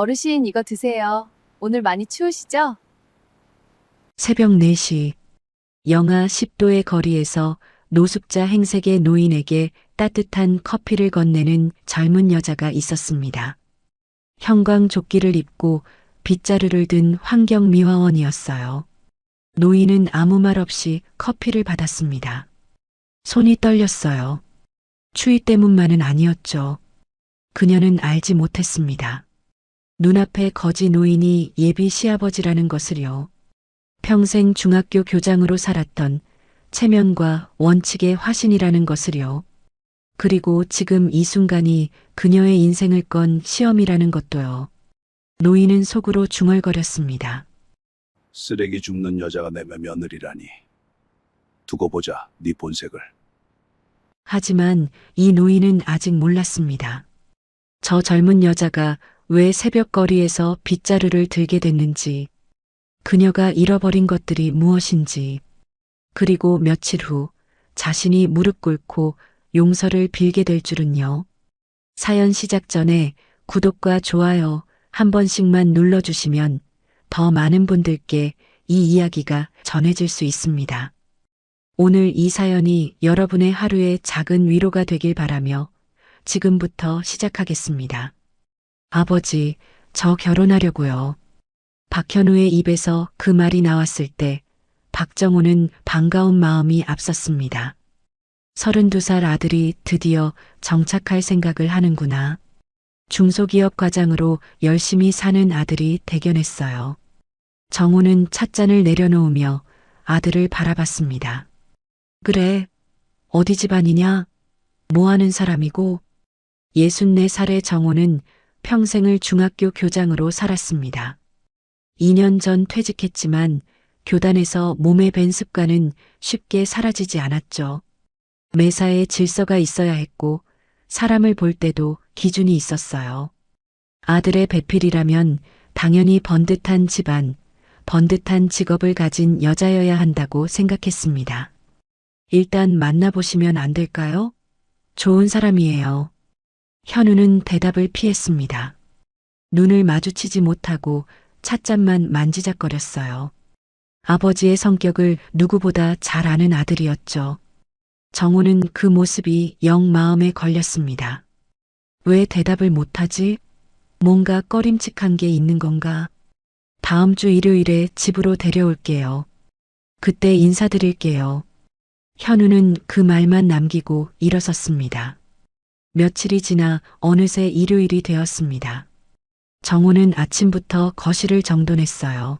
어르신 이거 드세요. 오늘 많이 추우시죠? 새벽 4시, 영하 10도의 거리에서 노숙자 행색의 노인에게 따뜻한 커피를 건네는 젊은 여자가 있었습니다. 형광조끼를 입고 빗자루를 든 환경미화원이었어요. 노인은 아무 말 없이 커피를 받았습니다. 손이 떨렸어요. 추위 때문만은 아니었죠. 그녀는 알지 못했습니다. 눈앞에 거지 노인이 예비 시아버지라는 것을요. 평생 중학교 교장으로 살았던 체면과 원칙의 화신이라는 것을요. 그리고 지금 이 순간이 그녀의 인생을 건 시험이라는 것도요. 노인은 속으로 중얼거렸습니다. 쓰레기 줍는 여자가 내 며느리라니. 두고 보자, 네 본색을. 하지만 이 노인은 아직 몰랐습니다. 저 젊은 여자가 왜 새벽거리에서 빗자루를 들게 됐는지, 그녀가 잃어버린 것들이 무엇인지, 그리고 며칠 후 자신이 무릎 꿇고 용서를 빌게 될 줄은요. 사연 시작 전에 구독과 좋아요 한 번씩만 눌러주시면 더 많은 분들께 이 이야기가 전해질 수 있습니다. 오늘 이 사연이 여러분의 하루에 작은 위로가 되길 바라며 지금부터 시작하겠습니다. 아버지, 저 결혼하려고요. 박현우의 입에서 그 말이 나왔을 때 박정호는 반가운 마음이 앞섰습니다. 32살 아들이 드디어 정착할 생각을 하는구나. 중소기업 과장으로 열심히 사는 아들이 대견했어요. 정호는 찻잔을 내려놓으며 아들을 바라봤습니다. 그래, 어디 집안이냐? 뭐 하는 사람이고? 64살의 정호는 평생을 중학교 교장으로 살았습니다. 2년 전 퇴직했지만 교단에서 몸에 밴 습관은 쉽게 사라지지 않았죠. 매사에 질서가 있어야 했고 사람을 볼 때도 기준이 있었어요. 아들의 배필이라면 당연히 번듯한 집안, 번듯한 직업을 가진 여자여야 한다고 생각했습니다. 일단 만나보시면 안 될까요? 좋은 사람이에요. 현우는 대답을 피했습니다. 눈을 마주치지 못하고 찻잔만 만지작거렸어요. 아버지의 성격을 누구보다 잘 아는 아들이었죠. 정호는 그 모습이 영 마음에 걸렸습니다. 왜 대답을 못하지? 뭔가 꺼림칙한 게 있는 건가? 다음 주 일요일에 집으로 데려올게요. 그때 인사드릴게요. 현우는 그 말만 남기고 일어섰습니다. 며칠이 지나 어느새 일요일이 되었습니다. 정호는 아침부터 거실을 정돈했어요.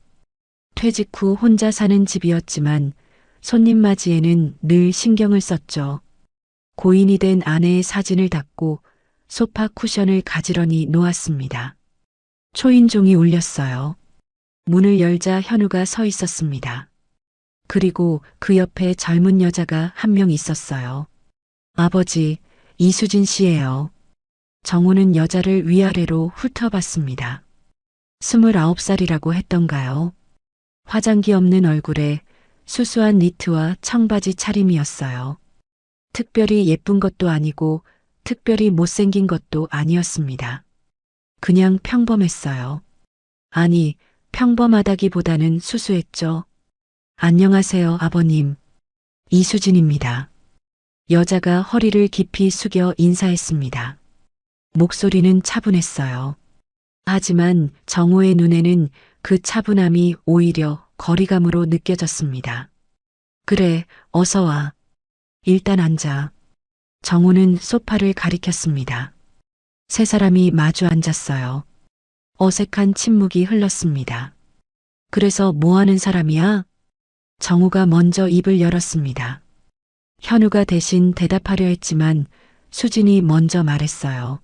퇴직 후 혼자 사는 집이었지만 손님 맞이에는 늘 신경을 썼죠. 고인이 된 아내의 사진을 닦고 소파 쿠션을 가지런히 놓았습니다. 초인종이 울렸어요. 문을 열자 현우가 서 있었습니다. 그리고 그 옆에 젊은 여자가 한 명 있었어요. 아버지, 이수진 씨예요. 정호는 여자를 위아래로 훑어봤습니다. 29살이라고 했던가요? 화장기 없는 얼굴에 수수한 니트와 청바지 차림이었어요. 특별히 예쁜 것도 아니고 특별히 못생긴 것도 아니었습니다. 그냥 평범했어요. 아니, 평범하다기보다는 수수했죠. 안녕하세요, 아버님. 이수진입니다. 여자가 허리를 깊이 숙여 인사했습니다. 목소리는 차분했어요. 하지만 정호의 눈에는 그 차분함이 오히려 거리감으로 느껴졌습니다. 그래, 어서 와. 일단 앉아. 정호는 소파를 가리켰습니다. 세 사람이 마주 앉았어요. 어색한 침묵이 흘렀습니다. 그래서 뭐 하는 사람이야? 정호가 먼저 입을 열었습니다. 현우가 대신 대답하려 했지만 수진이 먼저 말했어요.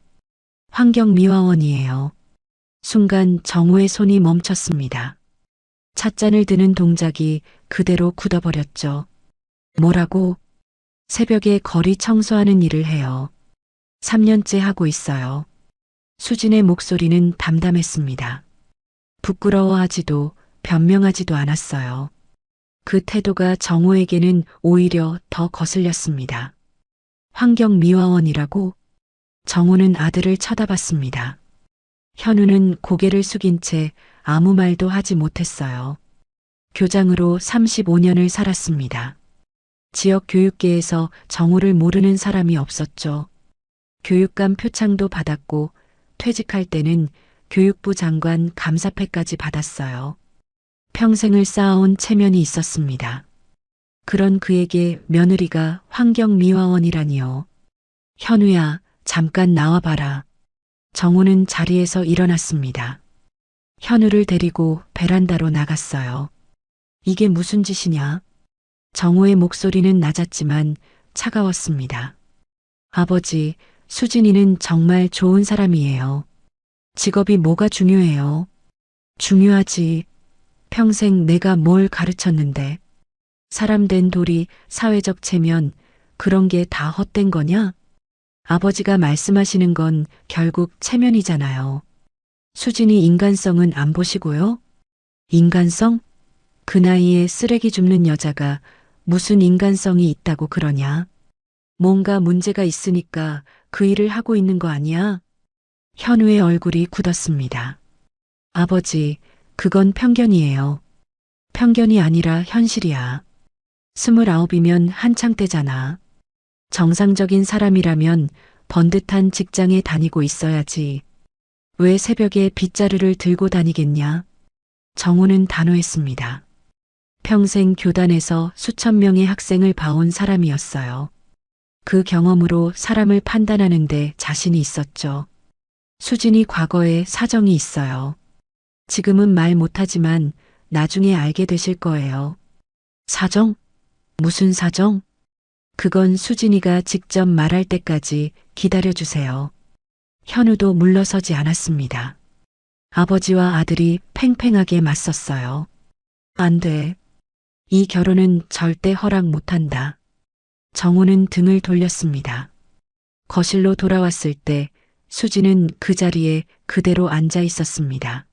환경미화원이에요. 순간 정호의 손이 멈췄습니다. 찻잔을 드는 동작이 그대로 굳어버렸죠. 뭐라고? 새벽에 거리 청소하는 일을 해요. 3년째 하고 있어요. 수진의 목소리는 담담했습니다. 부끄러워하지도 변명하지도 않았어요. 그 태도가 정호에게는 오히려 더 거슬렸습니다. 환경미화원이라고? 정호는 아들을 쳐다봤습니다. 현우는 고개를 숙인 채 아무 말도 하지 못했어요. 교장으로 35년을 살았습니다. 지역 교육계에서 정우를 모르는 사람이 없었죠. 교육감 표창도 받았고 퇴직할 때는 교육부 장관 감사패까지 받았어요. 평생을 쌓아온 체면이 있었습니다. 그런 그에게 며느리가 환경미화원이라니요. 현우야, 잠깐 나와봐라. 정우는 자리에서 일어났습니다. 현우를 데리고 베란다로 나갔어요. 이게 무슨 짓이냐? 정우의 목소리는 낮았지만 차가웠습니다. 아버지, 수진이는 정말 좋은 사람이에요. 직업이 뭐가 중요해요? 중요하지. 평생 내가 뭘 가르쳤는데. 사람 된 도리, 사회적 체면, 그런 게 다 헛된 거냐? 아버지가 말씀하시는 건 결국 체면이잖아요. 수진이 인간성은 안 보시고요? 인간성? 그 나이에 쓰레기 줍는 여자가 무슨 인간성이 있다고 그러냐? 뭔가 문제가 있으니까 그 일을 하고 있는 거 아니야? 현우의 얼굴이 굳었습니다. 아버지, 그건 편견이에요. 편견이 아니라 현실이야. 29이면 한창 때잖아. 정상적인 사람이라면 번듯한 직장에 다니고 있어야지. 왜 새벽에 빗자루를 들고 다니겠냐? 정우는 단호했습니다. 평생 교단에서 수천 명의 학생을 봐온 사람이었어요. 그 경험으로 사람을 판단하는데 자신이 있었죠. 수진이 과거에 사정이 있어요. 지금은 말 못하지만 나중에 알게 되실 거예요. 사정? 무슨 사정? 그건 수진이가 직접 말할 때까지 기다려주세요. 현우도 물러서지 않았습니다. 아버지와 아들이 팽팽하게 맞섰어요. 안 돼. 이 결혼은 절대 허락 못한다. 정우는 등을 돌렸습니다. 거실로 돌아왔을 때 수진은 그 자리에 그대로 앉아 있었습니다.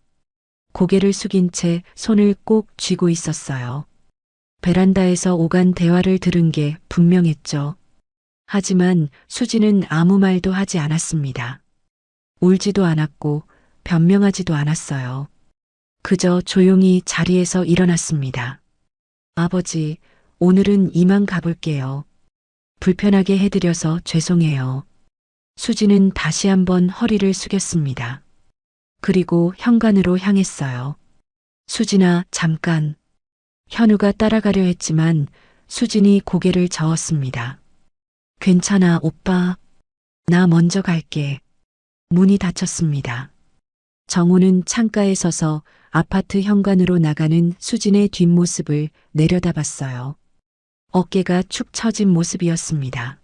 고개를 숙인 채 손을 꼭 쥐고 있었어요. 베란다에서 오간 대화를 들은 게 분명했죠. 하지만 수진은 아무 말도 하지 않았습니다. 울지도 않았고 변명하지도 않았어요. 그저 조용히 자리에서 일어났습니다. 아버지, 오늘은 이만 가볼게요. 불편하게 해드려서 죄송해요. 수진은 다시 한번 허리를 숙였습니다. 그리고 현관으로 향했어요. 수진아, 잠깐. 현우가 따라가려 했지만 수진이 고개를 저었습니다. 괜찮아, 오빠. 나 먼저 갈게. 문이 닫혔습니다. 정우는 창가에 서서 아파트 현관으로 나가는 수진의 뒷모습을 내려다봤어요. 어깨가 축 처진 모습이었습니다.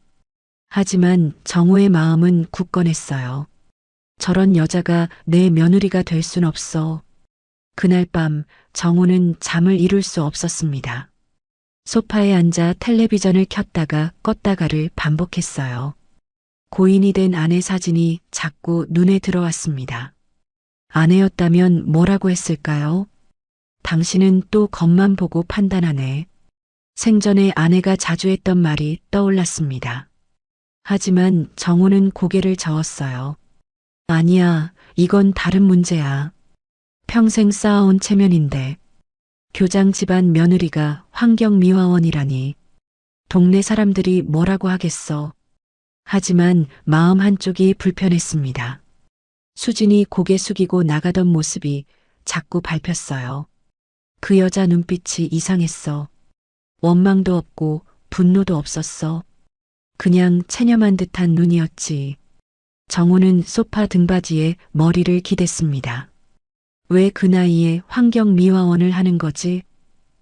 하지만 정우의 마음은 굳건했어요. 저런 여자가 내 며느리가 될 순 없어. 그날 밤 정우는 잠을 이룰 수 없었습니다. 소파에 앉아 텔레비전을 켰다가 껐다가를 반복했어요. 고인이 된 아내 사진이 자꾸 눈에 들어왔습니다. 아내였다면 뭐라고 했을까요? 당신은 또 겉만 보고 판단하네. 생전에 아내가 자주 했던 말이 떠올랐습니다. 하지만 정우는 고개를 저었어요. 아니야, 이건 다른 문제야. 평생 쌓아온 체면인데 교장 집안 며느리가 환경미화원이라니. 동네 사람들이 뭐라고 하겠어. 하지만 마음 한쪽이 불편했습니다. 수진이 고개 숙이고 나가던 모습이 자꾸 밟혔어요. 그 여자 눈빛이 이상했어. 원망도 없고 분노도 없었어. 그냥 체념한 듯한 눈이었지. 정우는 소파 등받이에 머리를 기댔습니다. 왜 그 나이에 환경미화원을 하는 거지?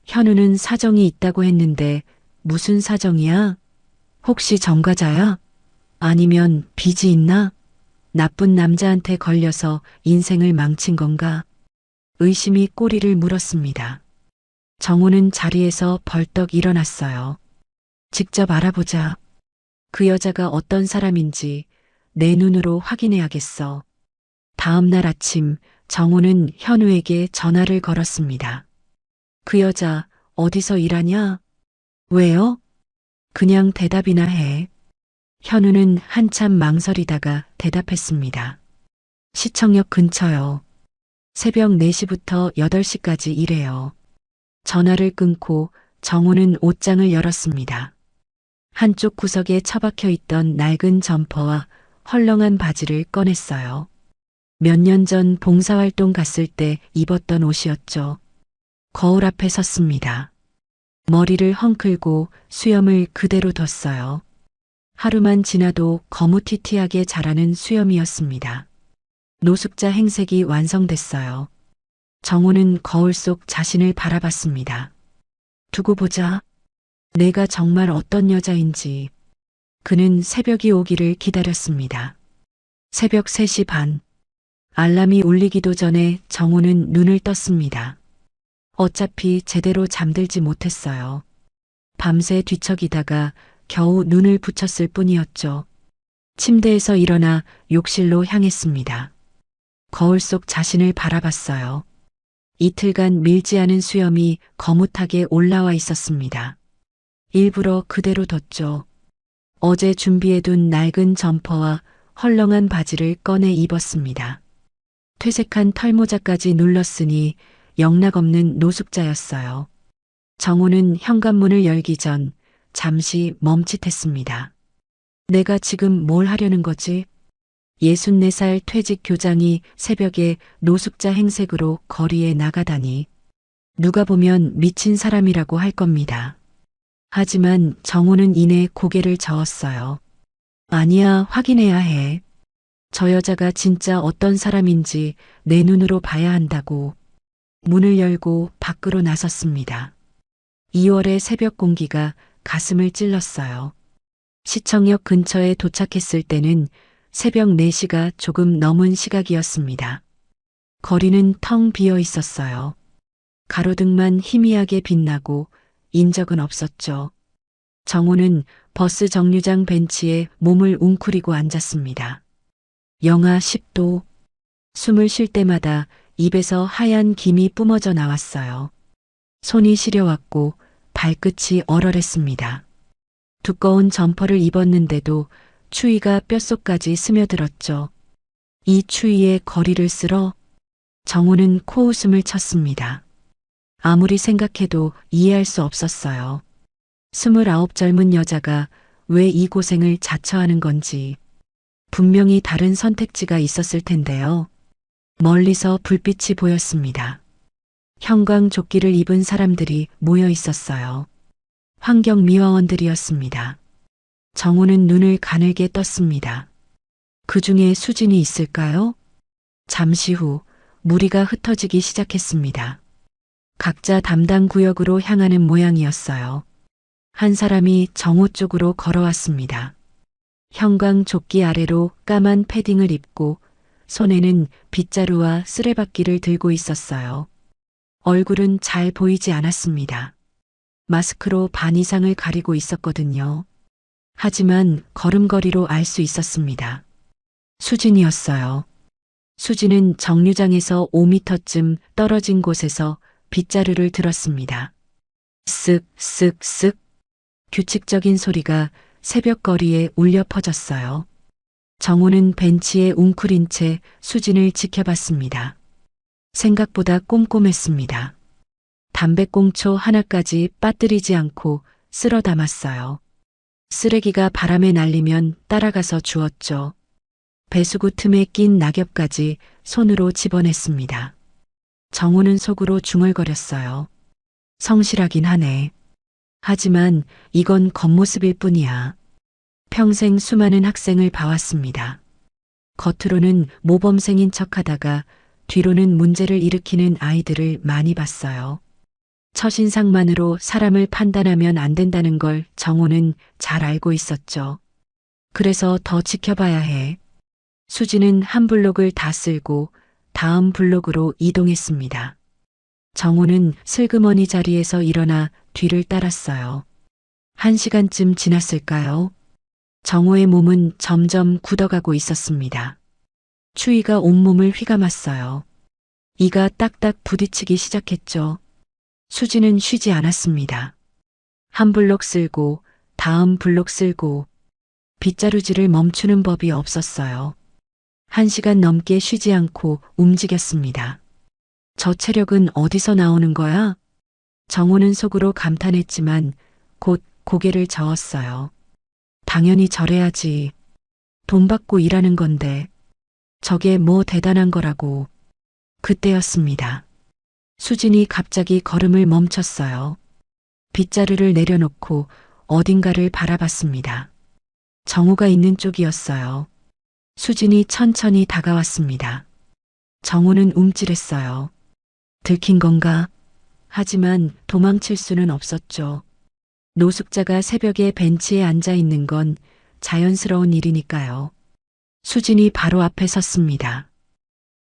현우는 사정이 있다고 했는데 무슨 사정이야? 혹시 정과자야? 아니면 빚이 있나? 나쁜 남자한테 걸려서 인생을 망친 건가? 의심이 꼬리를 물었습니다. 정우는 자리에서 벌떡 일어났어요. 직접 알아보자. 그 여자가 어떤 사람인지 내 눈으로 확인해야겠어. 다음 날 아침 정우는 현우에게 전화를 걸었습니다. 그 여자 어디서 일하냐? 왜요? 그냥 대답이나 해. 현우는 한참 망설이다가 대답했습니다. 시청역 근처요. 새벽 4시부터 8시까지 일해요. 전화를 끊고 정우는 옷장을 열었습니다. 한쪽 구석에 처박혀 있던 낡은 점퍼와 헐렁한 바지를 꺼냈어요. 몇 년 전 봉사활동 갔을 때 입었던 옷이었죠. 거울 앞에 섰습니다. 머리를 헝클고 수염을 그대로 뒀어요. 하루만 지나도 거무튀튀하게 자라는 수염이었습니다. 노숙자 행색이 완성됐어요. 정우는 거울 속 자신을 바라봤습니다. 두고 보자. 내가 정말 어떤 여자인지. 그는 새벽이 오기를 기다렸습니다. 새벽 3시 반. 알람이 울리기도 전에 정우는 눈을 떴습니다. 어차피 제대로 잠들지 못했어요. 밤새 뒤척이다가 겨우 눈을 붙였을 뿐이었죠. 침대에서 일어나 욕실로 향했습니다. 거울 속 자신을 바라봤어요. 이틀간 밀지 않은 수염이 거뭇하게 올라와 있었습니다. 일부러 그대로 뒀죠. 어제 준비해둔 낡은 점퍼와 헐렁한 바지를 꺼내 입었습니다. 퇴색한 털모자까지 눌렀으니 영락없는 노숙자였어요. 정우는 현관문을 열기 전 잠시 멈칫했습니다. 내가 지금 뭘 하려는 거지? 64살 퇴직 교장이 새벽에 노숙자 행색으로 거리에 나가다니. 누가 보면 미친 사람이라고 할 겁니다. 하지만 정우는 이내 고개를 저었어요. 아니야, 확인해야 해. 저 여자가 진짜 어떤 사람인지 내 눈으로 봐야 한다고. 문을 열고 밖으로 나섰습니다. 2월의 새벽 공기가 가슴을 찔렀어요. 시청역 근처에 도착했을 때는 새벽 4시가 조금 넘은 시각이었습니다. 거리는 텅 비어 있었어요. 가로등만 희미하게 빛나고 인적은 없었죠. 정우는 버스 정류장 벤치에 몸을 웅크리고 앉았습니다. 영하 10도. 숨을 쉴 때마다 입에서 하얀 김이 뿜어져 나왔어요. 손이 시려왔고 발끝이 얼얼했습니다. 두꺼운 점퍼를 입었는데도 추위가 뼛속까지 스며들었죠. 이 추위에 거리를 쓸어 정우는 코웃음을 쳤습니다. 아무리 생각해도 이해할 수 없었어요. 29 젊은 여자가 왜 이 고생을 자처하는 건지. 분명히 다른 선택지가 있었을 텐데요. 멀리서 불빛이 보였습니다. 형광 조끼를 입은 사람들이 모여 있었어요. 환경미화원들이었습니다. 정우는 눈을 가늘게 떴습니다. 그 중에 수진이 있을까요? 잠시 후 무리가 흩어지기 시작했습니다. 각자 담당 구역으로 향하는 모양이었어요. 한 사람이 정우 쪽으로 걸어왔습니다. 형광 조끼 아래로 까만 패딩을 입고 손에는 빗자루와 쓰레받기를 들고 있었어요. 얼굴은 잘 보이지 않았습니다. 마스크로 반 이상을 가리고 있었거든요. 하지만 걸음걸이로 알 수 있었습니다. 수진이었어요. 수진은 정류장에서 5미터쯤 떨어진 곳에서 빗자루를 들었습니다. 쓱, 쓱, 쓱. 규칙적인 소리가 새벽거리에 울려 퍼졌어요. 정우는 벤치에 웅크린 채 수진을 지켜봤습니다. 생각보다 꼼꼼했습니다. 담배꽁초 하나까지 빠뜨리지 않고 쓸어 담았어요. 쓰레기가 바람에 날리면 따라가서 주웠죠. 배수구 틈에 낀 낙엽까지 손으로 집어냈습니다. 정우는 속으로 중얼거렸어요. 성실하긴 하네. 하지만 이건 겉모습일 뿐이야. 평생 수많은 학생을 봐왔습니다. 겉으로는 모범생인 척하다가 뒤로는 문제를 일으키는 아이들을 많이 봤어요. 첫인상만으로 사람을 판단하면 안 된다는 걸 정우는 잘 알고 있었죠. 그래서 더 지켜봐야 해. 수지는 한 블록을 다 쓸고 다음 블록으로 이동했습니다. 정우는 슬그머니 자리에서 일어나 뒤를 따랐어요. 1시간쯤 지났을까요? 정우의 몸은 점점 굳어가고 있었습니다. 추위가 온몸을 휘감았어요. 이가 딱딱 부딪히기 시작했죠. 수지는 쉬지 않았습니다. 한 블록 쓸고 다음 블록 쓸고 빗자루질을 멈추는 법이 없었어요. 1시간 넘게 쉬지 않고 움직였습니다. 저 체력은 어디서 나오는 거야? 정호는 속으로 감탄했지만 곧 고개를 저었어요. 당연히 저래야지. 돈 받고 일하는 건데 저게 뭐 대단한 거라고. 그때였습니다. 수진이 갑자기 걸음을 멈췄어요. 빗자루를 내려놓고 어딘가를 바라봤습니다. 정우가 있는 쪽이었어요. 수진이 천천히 다가왔습니다. 정우는 움찔했어요. 들킨 건가? 하지만 도망칠 수는 없었죠. 노숙자가 새벽에 벤치에 앉아 있는 건 자연스러운 일이니까요. 수진이 바로 앞에 섰습니다.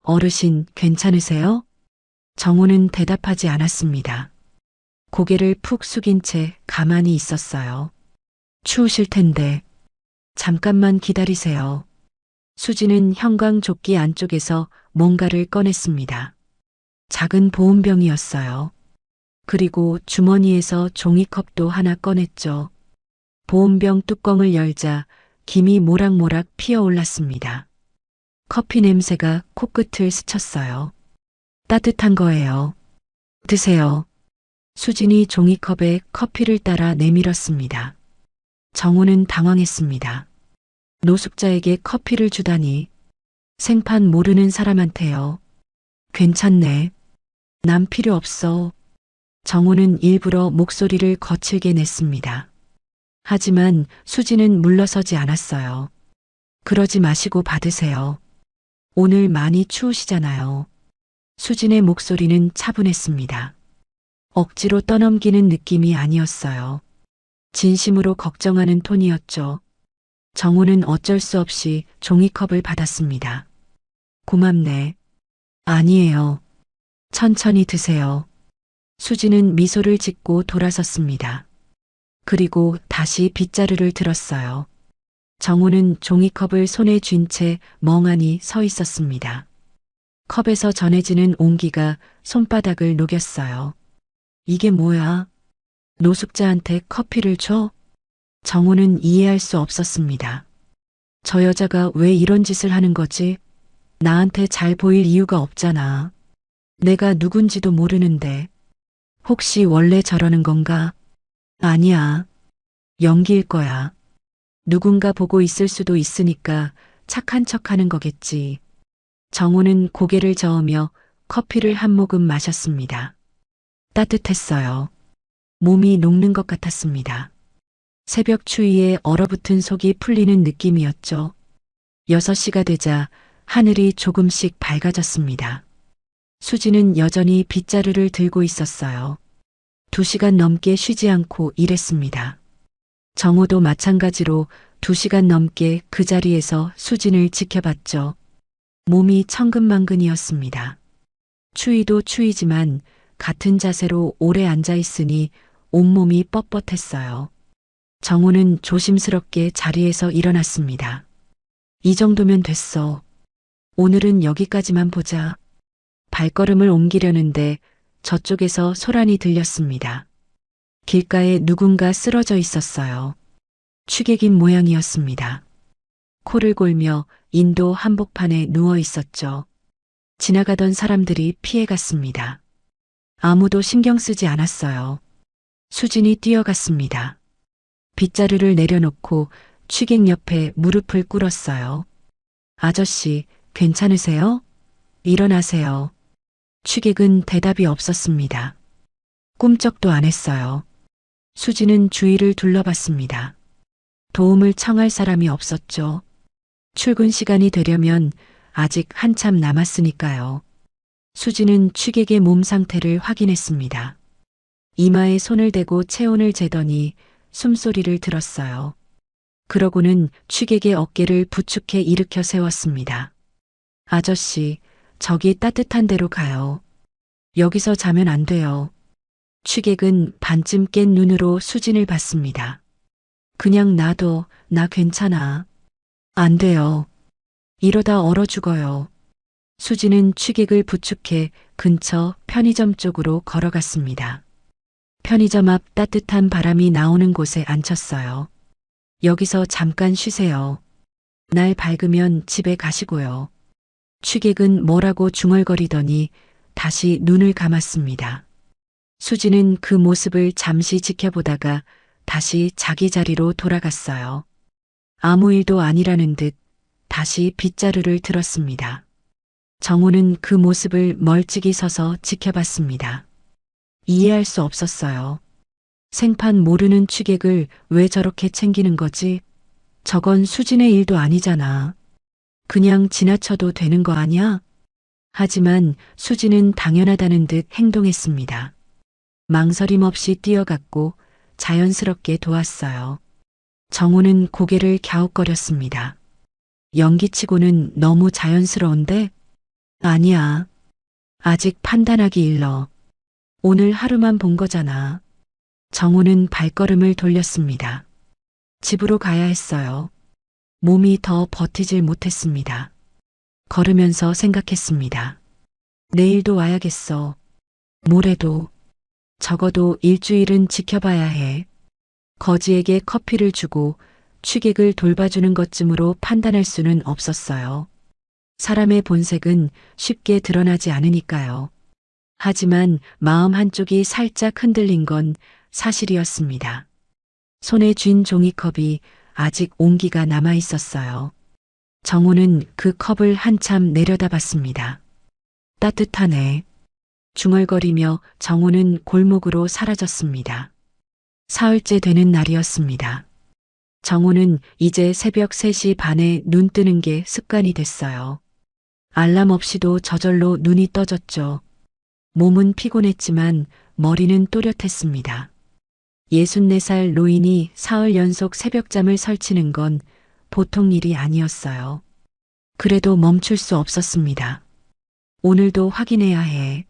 어르신, 괜찮으세요? 정우는 대답하지 않았습니다. 고개를 푹 숙인 채 가만히 있었어요. 추우실 텐데 잠깐만 기다리세요. 수진은 형광조끼 안쪽에서 뭔가를 꺼냈습니다. 작은 보온병이었어요. 그리고 주머니에서 종이컵도 하나 꺼냈죠. 보온병 뚜껑을 열자 김이 모락모락 피어올랐습니다. 커피 냄새가 코끝을 스쳤어요. 따뜻한 거예요. 드세요. 수진이 종이컵에 커피를 따라 내밀었습니다. 정우는 당황했습니다. 노숙자에게 커피를 주다니. 생판 모르는 사람한테요. 괜찮네. 난 필요 없어. 정우는 일부러 목소리를 거칠게 냈습니다. 하지만 수진은 물러서지 않았어요. 그러지 마시고 받으세요. 오늘 많이 추우시잖아요. 수진의 목소리는 차분했습니다. 억지로 떠넘기는 느낌이 아니었어요. 진심으로 걱정하는 톤이었죠. 정우는 어쩔 수 없이 종이컵을 받았습니다. 고맙네. 아니에요. 천천히 드세요. 수진은 미소를 짓고 돌아섰습니다. 그리고 다시 빗자루를 들었어요. 정우는 종이컵을 손에 쥔 채 멍하니 서 있었습니다. 컵에서 전해지는 온기가 손바닥을 녹였어요. 이게 뭐야? 노숙자한테 커피를 줘? 정우는 이해할 수 없었습니다. 저 여자가 왜 이런 짓을 하는 거지? 나한테 잘 보일 이유가 없잖아. 내가 누군지도 모르는데. 혹시 원래 저러는 건가? 아니야. 연기일 거야. 누군가 보고 있을 수도 있으니까 착한 척 하는 거겠지. 정우는 고개를 저으며 커피를 한 모금 마셨습니다. 따뜻했어요. 몸이 녹는 것 같았습니다. 새벽 추위에 얼어붙은 속이 풀리는 느낌이었죠. 6시가 되자 하늘이 조금씩 밝아졌습니다. 수지는 여전히 빗자루를 들고 있었어요. 2시간 넘게 쉬지 않고 일했습니다. 정우도 마찬가지로 2시간 넘게 그 자리에서 수진을 지켜봤죠. 몸이 천근만근이었습니다. 추위도 추위지만 같은 자세로 오래 앉아 있으니 온몸이 뻣뻣했어요. 정우는 조심스럽게 자리에서 일어났습니다. 이 정도면 됐어. 오늘은 여기까지만 보자. 발걸음을 옮기려는데 저쪽에서 소란이 들렸습니다. 길가에 누군가 쓰러져 있었어요. 취객인 모양이었습니다. 코를 골며 인도 한복판에 누워 있었죠. 지나가던 사람들이 피해갔습니다. 아무도 신경 쓰지 않았어요. 수진이 뛰어갔습니다. 빗자루를 내려놓고 취객 옆에 무릎을 꿇었어요. 아저씨, 괜찮으세요? 일어나세요. 취객은 대답이 없었습니다. 꿈쩍도 안 했어요. 수진은 주위를 둘러봤습니다. 도움을 청할 사람이 없었죠. 출근 시간이 되려면 아직 한참 남았으니까요. 수진은 취객의 몸 상태를 확인했습니다. 이마에 손을 대고 체온을 재더니 숨소리를 들었어요. 그러고는 취객의 어깨를 부축해 일으켜 세웠습니다. 아저씨, 저기 따뜻한 데로 가요. 여기서 자면 안 돼요. 취객은 반쯤 깬 눈으로 수진을 봤습니다. 그냥 놔둬, 나 괜찮아. 안 돼요. 이러다 얼어 죽어요. 수진은 취객을 부축해 근처 편의점 쪽으로 걸어갔습니다. 편의점 앞 따뜻한 바람이 나오는 곳에 앉혔어요. 여기서 잠깐 쉬세요. 날 밝으면 집에 가시고요. 취객은 뭐라고 중얼거리더니 다시 눈을 감았습니다. 수지는 그 모습을 잠시 지켜보다가 다시 자기 자리로 돌아갔어요. 아무 일도 아니라는 듯 다시 빗자루를 들었습니다. 정호는 그 모습을 멀찍이 서서 지켜봤습니다. 이해할 수 없었어요. 생판 모르는 취객을 왜 저렇게 챙기는 거지? 저건 수진의 일도 아니잖아. 그냥 지나쳐도 되는 거 아니야? 하지만 수진은 당연하다는 듯 행동했습니다. 망설임 없이 뛰어갔고 자연스럽게 도왔어요. 정호는 고개를 갸웃거렸습니다. 연기치고는 너무 자연스러운데? 아니야. 아직 판단하기 일러. 오늘 하루만 본 거잖아. 정호는 발걸음을 돌렸습니다. 집으로 가야 했어요. 몸이 더 버티질 못했습니다. 걸으면서 생각했습니다. 내일도 와야겠어. 모레도. 적어도 일주일은 지켜봐야 해. 거지에게 커피를 주고 취객을 돌봐주는 것쯤으로 판단할 수는 없었어요. 사람의 본색은 쉽게 드러나지 않으니까요. 하지만 마음 한쪽이 살짝 흔들린 건 사실이었습니다. 손에 쥔 종이컵이 아직 온기가 남아 있었어요. 정호는 그 컵을 한참 내려다봤습니다. 따뜻하네. 중얼거리며 정호는 골목으로 사라졌습니다. 사흘째 되는 날이었습니다. 정호는 이제 새벽 3시 반에 눈 뜨는 게 습관이 됐어요. 알람 없이도 저절로 눈이 떠졌죠. 몸은 피곤했지만 머리는 또렷했습니다. 64살 노인이 사흘 연속 새벽잠을 설치는 건 보통 일이 아니었어요. 그래도 멈출 수 없었습니다. 오늘도 확인해야 해.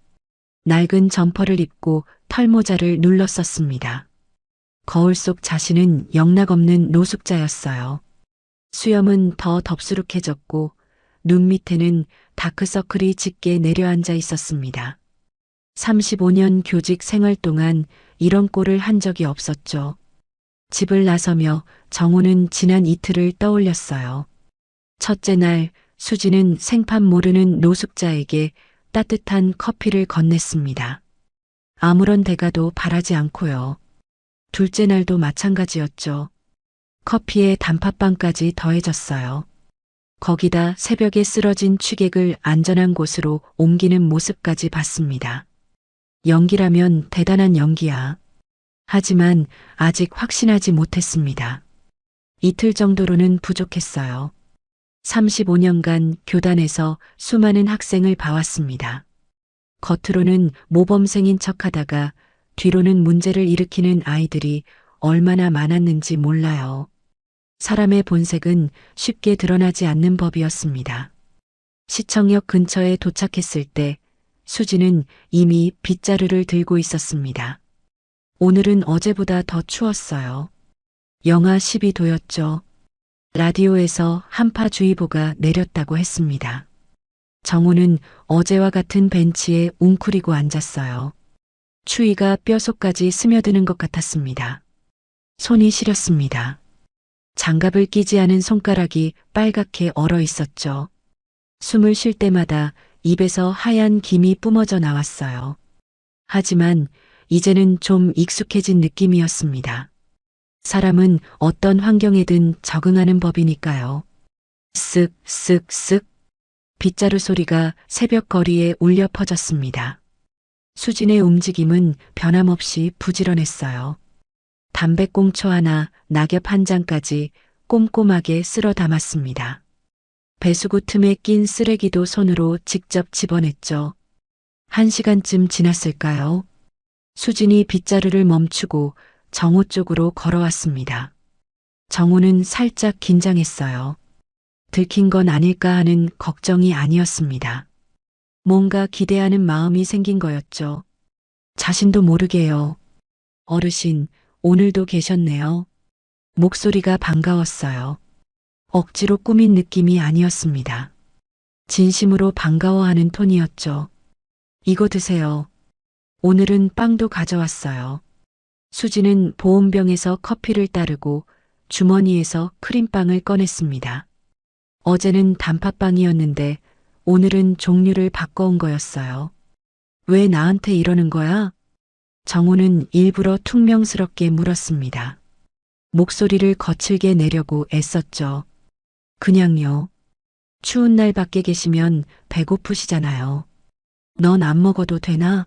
낡은 점퍼를 입고 털모자를 눌렀었습니다. 거울 속 자신은 영락없는 노숙자였어요. 수염은 더 덥수룩해졌고 눈 밑에는 다크서클이 짙게 내려앉아 있었습니다. 35년 교직 생활 동안 이런 꼴을 한 적이 없었죠. 집을 나서며 정호는 지난 이틀을 떠올렸어요. 첫째 날 수지는 생판 모르는 노숙자에게 따뜻한 커피를 건넸습니다. 아무런 대가도 바라지 않고요. 둘째 날도 마찬가지였죠. 커피에 단팥빵까지 더해졌어요. 거기다 새벽에 쓰러진 취객을 안전한 곳으로 옮기는 모습까지 봤습니다. 연기라면 대단한 연기야. 하지만 아직 확신하지 못했습니다. 이틀 정도로는 부족했어요. 35년간 교단에서 수많은 학생을 봐왔습니다. 겉으로는 모범생인 척하다가 뒤로는 문제를 일으키는 아이들이 얼마나 많았는지 몰라요. 사람의 본색은 쉽게 드러나지 않는 법이었습니다. 시청역 근처에 도착했을 때 수지는 이미 빗자루를 들고 있었습니다. 오늘은 어제보다 더 추웠어요. 영하 12도였죠. 라디오에서 한파주의보가 내렸다고 했습니다. 정호는 어제와 같은 벤치에 웅크리고 앉았어요. 추위가 뼛속까지 스며드는 것 같았습니다. 손이 시렸습니다. 장갑을 끼지 않은 손가락이 빨갛게 얼어 있었죠. 숨을 쉴 때마다 입에서 하얀 김이 뿜어져 나왔어요. 하지만 이제는 좀 익숙해진 느낌이었습니다. 사람은 어떤 환경에든 적응하는 법이니까요. 쓱쓱쓱 빗자루 소리가 새벽 거리에 울려 퍼졌습니다. 수진의 움직임은 변함없이 부지런했어요. 담배꽁초 하나, 낙엽 한 장까지 꼼꼼하게 쓸어 담았습니다. 배수구 틈에 낀 쓰레기도 손으로 직접 집어냈죠. 1시간쯤 지났을까요? 수진이 빗자루를 멈추고 정호 쪽으로 걸어왔습니다. 정호는 살짝 긴장했어요. 들킨 건 아닐까 하는 걱정이 아니었습니다. 뭔가 기대하는 마음이 생긴 거였죠. 자신도 모르게요. 어르신, 오늘도 계셨네요. 목소리가 반가웠어요. 억지로 꾸민 느낌이 아니었습니다. 진심으로 반가워하는 톤이었죠. 이거 드세요. 오늘은 빵도 가져왔어요. 수지는 보온병에서 커피를 따르고 주머니에서 크림빵을 꺼냈습니다. 어제는 단팥빵이었는데 오늘은 종류를 바꿔온 거였어요. 왜 나한테 이러는 거야? 정우는 일부러 퉁명스럽게 물었습니다. 목소리를 거칠게 내려고 애썼죠. 그냥요. 추운 날 밖에 계시면 배고프시잖아요. 넌 안 먹어도 되나?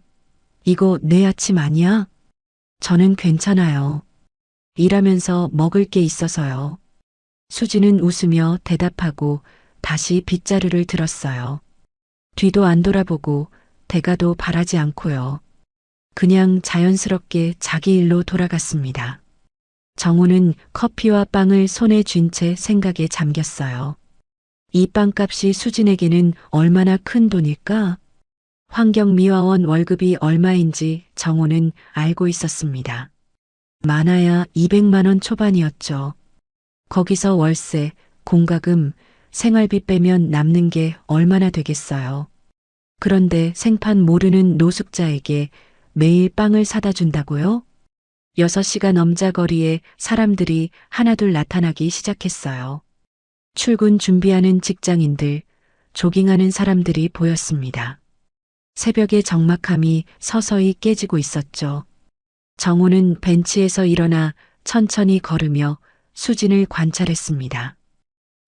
이거 내 아침 아니야? 저는 괜찮아요. 일하면서 먹을 게 있어서요. 수지는 웃으며 대답하고 다시 빗자루를 들었어요. 뒤도 안 돌아보고 대가도 바라지 않고요. 그냥 자연스럽게 자기 일로 돌아갔습니다. 정우는 커피와 빵을 손에 쥔 채 생각에 잠겼어요. 이 빵값이 수진에게는 얼마나 큰 돈일까? 환경미화원 월급이 얼마인지 정우는 알고 있었습니다. 많아야 200만 원 초반이었죠. 거기서 월세, 공과금, 생활비 빼면 남는 게 얼마나 되겠어요. 그런데 생판 모르는 노숙자에게 매일 빵을 사다 준다고요? 6시가 넘자 거리에 사람들이 하나둘 나타나기 시작했어요. 출근 준비하는 직장인들, 조깅하는 사람들이 보였습니다. 새벽의 적막함이 서서히 깨지고 있었죠. 정우는 벤치에서 일어나 천천히 걸으며 수진을 관찰했습니다.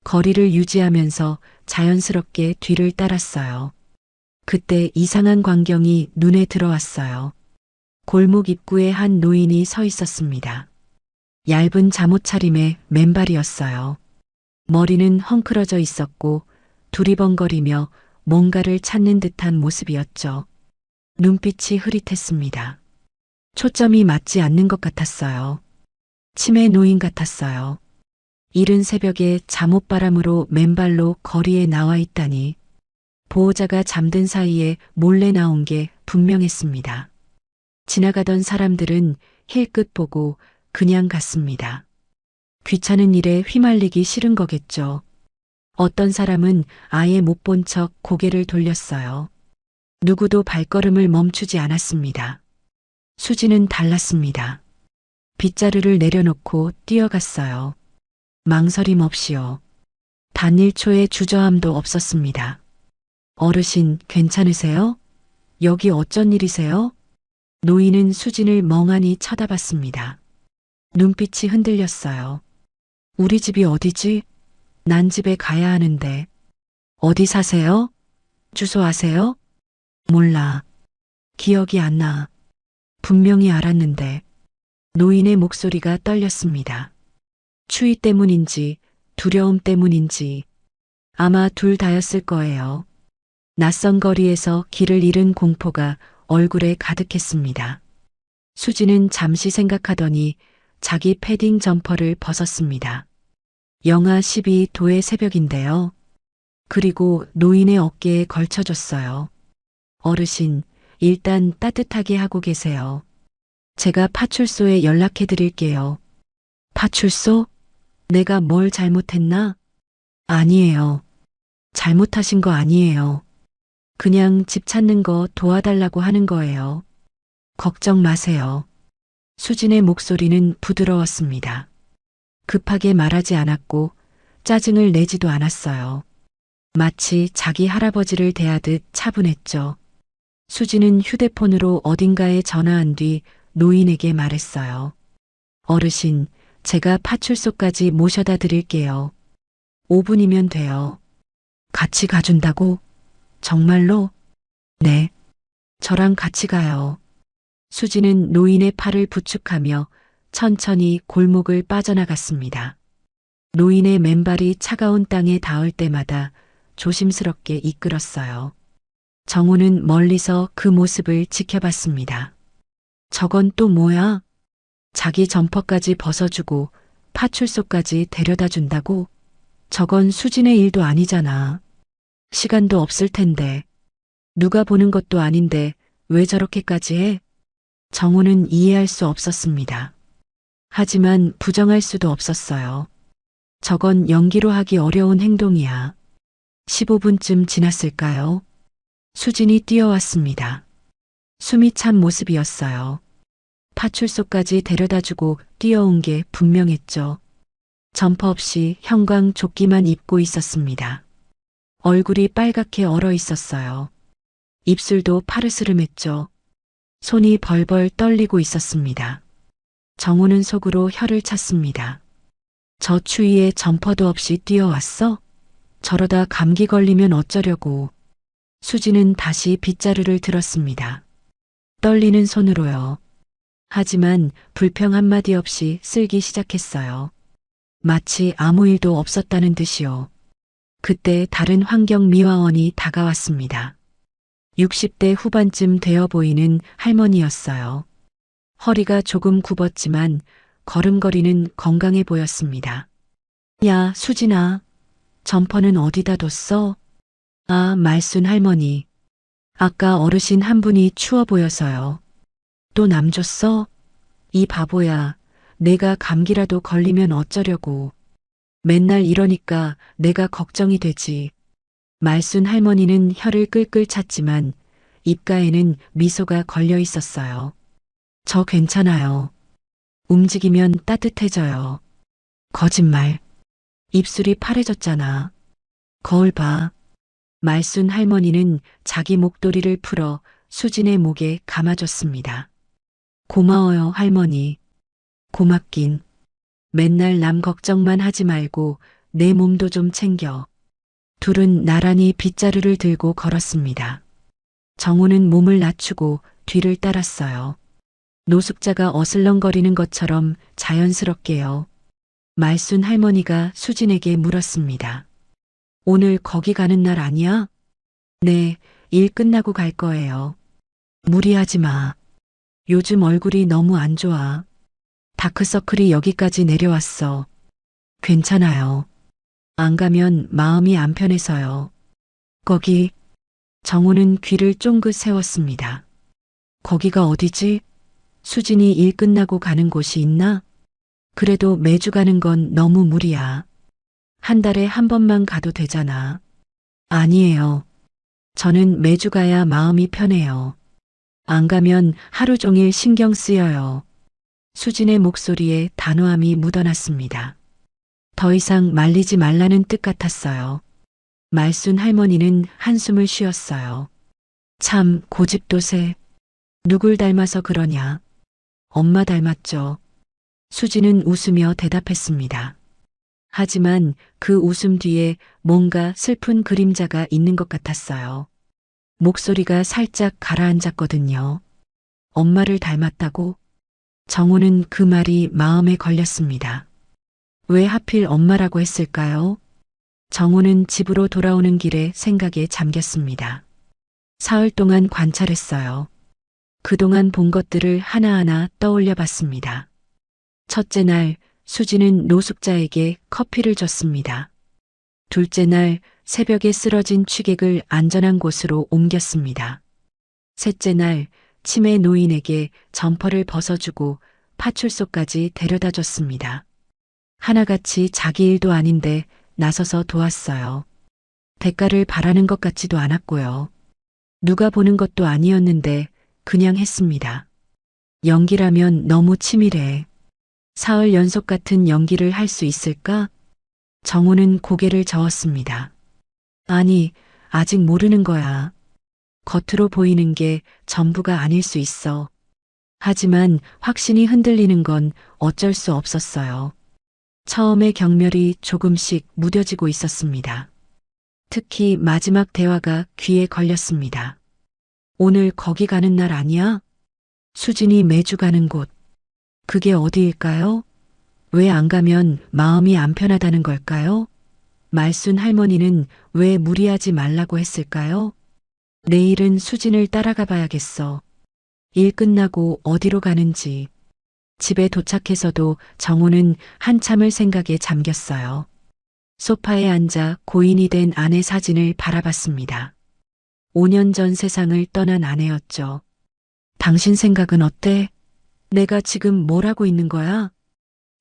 거리를 유지하면서 자연스럽게 뒤를 따랐어요. 그때 이상한 광경이 눈에 들어왔어요. 골목 입구에 한 노인이 서 있었습니다. 얇은 잠옷 차림에 맨발이었어요. 머리는 헝클어져 있었고 두리번거리며 뭔가를 찾는 듯한 모습이었죠. 눈빛이 흐릿했습니다. 초점이 맞지 않는 것 같았어요. 치매 노인 같았어요. 이른 새벽에 잠옷바람으로 맨발로 거리에 나와 있다니 보호자가 잠든 사이에 몰래 나온 게 분명했습니다. 지나가던 사람들은 힐끗 보고 그냥 갔습니다. 귀찮은 일에 휘말리기 싫은 거겠죠. 어떤 사람은 아예 못 본 척 고개를 돌렸어요. 누구도 발걸음을 멈추지 않았습니다. 수지는 달랐습니다. 빗자루를 내려놓고 뛰어갔어요. 망설임 없이요. 단 1초의 주저함도 없었습니다. 어르신, 괜찮으세요? 여기 어쩐 일이세요? 노인은 수진을 멍하니 쳐다봤습니다. 눈빛이 흔들렸어요. 우리 집이 어디지? 난 집에 가야 하는데. 어디 사세요? 주소 아세요? 몰라. 기억이 안 나. 분명히 알았는데. 노인의 목소리가 떨렸습니다. 추위 때문인지 두려움 때문인지 아마 둘 다였을 거예요. 낯선 거리에서 길을 잃은 공포가 얼굴에 가득했습니다. 수지는 잠시 생각하더니 자기 패딩 점퍼를 벗었습니다. 영하 12도의 새벽인데요. 그리고 노인의 어깨에 걸쳐줬어요. 어르신, 일단 따뜻하게 하고 계세요. 제가 파출소에 연락해 드릴게요. 파출소? 내가 뭘 잘못했나? 아니에요. 잘못하신 거 아니에요. 그냥 집 찾는 거 도와달라고 하는 거예요. 걱정 마세요. 수진의 목소리는 부드러웠습니다. 급하게 말하지 않았고 짜증을 내지도 않았어요. 마치 자기 할아버지를 대하듯 차분했죠. 수진은 휴대폰으로 어딘가에 전화한 뒤 노인에게 말했어요. 어르신, 제가 파출소까지 모셔다 드릴게요. 5분이면 돼요. 같이 가준다고? 정말로? 네. 저랑 같이 가요. 수지는 노인의 팔을 부축하며 천천히 골목을 빠져나갔습니다. 노인의 맨발이 차가운 땅에 닿을 때마다 조심스럽게 이끌었어요. 정우는 멀리서 그 모습을 지켜봤습니다. 저건 또 뭐야? 자기 점퍼까지 벗어주고 파출소까지 데려다 준다고? 저건 수진의 일도 아니잖아. 시간도 없을 텐데. 누가 보는 것도 아닌데 왜 저렇게까지 해? 정우는 이해할 수 없었습니다. 하지만 부정할 수도 없었어요. 저건 연기로 하기 어려운 행동이야. 15분쯤 지났을까요? 수진이 뛰어왔습니다. 숨이 찬 모습이었어요. 파출소까지 데려다주고 뛰어온 게 분명했죠. 점퍼 없이 형광 조끼만 입고 있었습니다. 얼굴이 빨갛게 얼어 있었어요. 입술도 파르스름했죠. 손이 벌벌 떨리고 있었습니다. 정우는 속으로 혀를 찼습니다. 저 추위에 점퍼도 없이 뛰어왔어? 저러다 감기 걸리면 어쩌려고. 수지는 다시 빗자루를 들었습니다. 떨리는 손으로요. 하지만 불평 한마디 없이 쓸기 시작했어요. 마치 아무 일도 없었다는 듯이요. 그때 다른 환경미화원이 다가왔습니다. 60대 후반쯤 되어 보이는 할머니였어요. 허리가 조금 굽었지만 걸음걸이는 건강해 보였습니다. 야, 수진아. 점퍼는 어디다 뒀어? 아, 말순 할머니. 아까 어르신 한 분이 추워 보여서요. 또 남 줬어? 이 바보야. 내가 감기라도 걸리면 어쩌려고. 맨날 이러니까 내가 걱정이 되지. 말순 할머니는 혀를 끌끌 찼지만 입가에는 미소가 걸려 있었어요. 저 괜찮아요. 움직이면 따뜻해져요. 거짓말. 입술이 파래졌잖아. 거울 봐. 말순 할머니는 자기 목도리를 풀어 수진의 목에 감아줬습니다. 고마워요, 할머니. 고맙긴. 맨날 남 걱정만 하지 말고 내 몸도 좀 챙겨. 둘은 나란히 빗자루를 들고 걸었습니다. 정우는 몸을 낮추고 뒤를 따랐어요. 노숙자가 어슬렁거리는 것처럼 자연스럽게요. 말순 할머니가 수진에게 물었습니다. 오늘 거기 가는 날 아니야? 네, 일 끝나고 갈 거예요. 무리하지 마. 요즘 얼굴이 너무 안 좋아. 다크서클이 여기까지 내려왔어. 괜찮아요. 안 가면 마음이 안 편해서요. 거기, 정우는 귀를 쫑긋 세웠습니다. 거기가 어디지? 수진이 일 끝나고 가는 곳이 있나? 그래도 매주 가는 건 너무 무리야. 한 달에 한 번만 가도 되잖아. 아니에요. 저는 매주 가야 마음이 편해요. 안 가면 하루 종일 신경 쓰여요. 수진의 목소리에 단호함이 묻어났습니다. 더 이상 말리지 말라는 뜻 같았어요. 말순 할머니는 한숨을 쉬었어요. 참 고집도세. 누굴 닮아서 그러냐. 엄마 닮았죠. 수진은 웃으며 대답했습니다. 하지만 그 웃음 뒤에 뭔가 슬픈 그림자가 있는 것 같았어요. 목소리가 살짝 가라앉았거든요. 엄마를 닮았다고? 정우는 그 말이 마음에 걸렸습니다. 왜 하필 엄마라고 했을까요? 정우는 집으로 돌아오는 길에 생각에 잠겼습니다. 사흘 동안 관찰했어요. 그동안 본 것들을 하나하나 떠올려 봤습니다. 첫째 날, 수지는 노숙자에게 커피를 줬습니다. 둘째 날, 새벽에 쓰러진 취객을 안전한 곳으로 옮겼습니다. 셋째 날, 치매 노인에게 점퍼를 벗어주고 파출소까지 데려다 줬습니다. 하나같이 자기 일도 아닌데 나서서 도왔어요. 대가를 바라는 것 같지도 않았고요. 누가 보는 것도 아니었는데 그냥 했습니다. 연기라면 너무 치밀해. 사흘 연속 같은 연기를 할 수 있을까? 정우는 고개를 저었습니다. 아니, 아직 모르는 거야. 겉으로 보이는 게 전부가 아닐 수 있어. 하지만 확신이 흔들리는 건 어쩔 수 없었어요. 처음에 경멸이 조금씩 무뎌지고 있었습니다. 특히 마지막 대화가 귀에 걸렸습니다. 오늘 거기 가는 날 아니야? 수진이 매주 가는 곳. 그게 어디일까요? 왜 안 가면 마음이 안 편하다는 걸까요? 말순 할머니는 왜 무리하지 말라고 했을까요? 내일은 수진을 따라가 봐야겠어. 일 끝나고 어디로 가는지. 집에 도착해서도 정우는 한참을 생각에 잠겼어요. 소파에 앉아 고인이 된 아내 사진을 바라봤습니다. 5년 전 세상을 떠난 아내였죠. 당신 생각은 어때? 내가 지금 뭘 하고 있는 거야?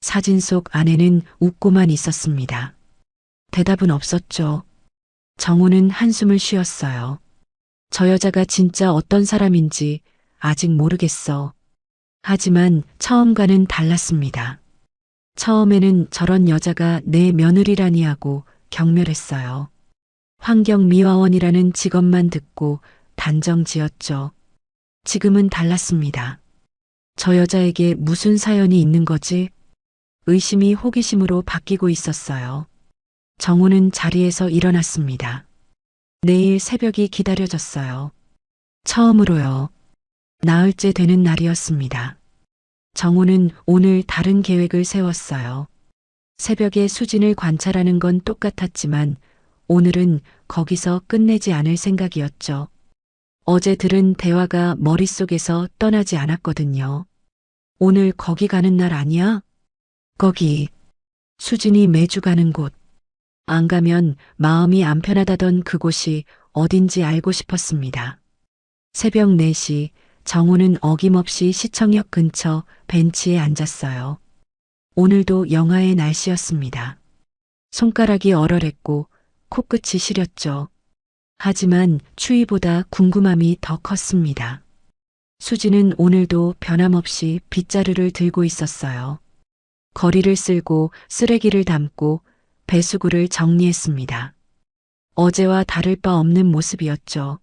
사진 속 아내는 웃고만 있었습니다. 대답은 없었죠. 정우는 한숨을 쉬었어요. 저 여자가 진짜 어떤 사람인지 아직 모르겠어. 하지만 처음과는 달랐습니다. 처음에는 저런 여자가 내 며느리라니 하고 경멸했어요. 환경미화원이라는 직업만 듣고 단정 지었죠. 지금은 달랐습니다. 저 여자에게 무슨 사연이 있는 거지? 의심이 호기심으로 바뀌고 있었어요. 정우는 자리에서 일어났습니다. 내일 새벽이 기다려졌어요. 처음으로요. 나흘째 되는 날이었습니다. 정우는 오늘 다른 계획을 세웠어요. 새벽에 수진을 관찰하는 건 똑같았지만 오늘은 거기서 끝내지 않을 생각이었죠. 어제 들은 대화가 머릿속에서 떠나지 않았거든요. 오늘 거기 가는 날 아니야? 거기. 수진이 매주 가는 곳. 안 가면 마음이 안 편하다던 그곳이 어딘지 알고 싶었습니다. 새벽 4시 정우는 어김없이 시청역 근처 벤치에 앉았어요. 오늘도 영하의 날씨였습니다. 손가락이 얼얼했고 코끝이 시렸죠. 하지만 추위보다 궁금함이 더 컸습니다. 수지는 오늘도 변함없이 빗자루를 들고 있었어요. 거리를 쓸고 쓰레기를 담고 배수구를 정리했습니다. 어제와 다를 바 없는 모습이었죠.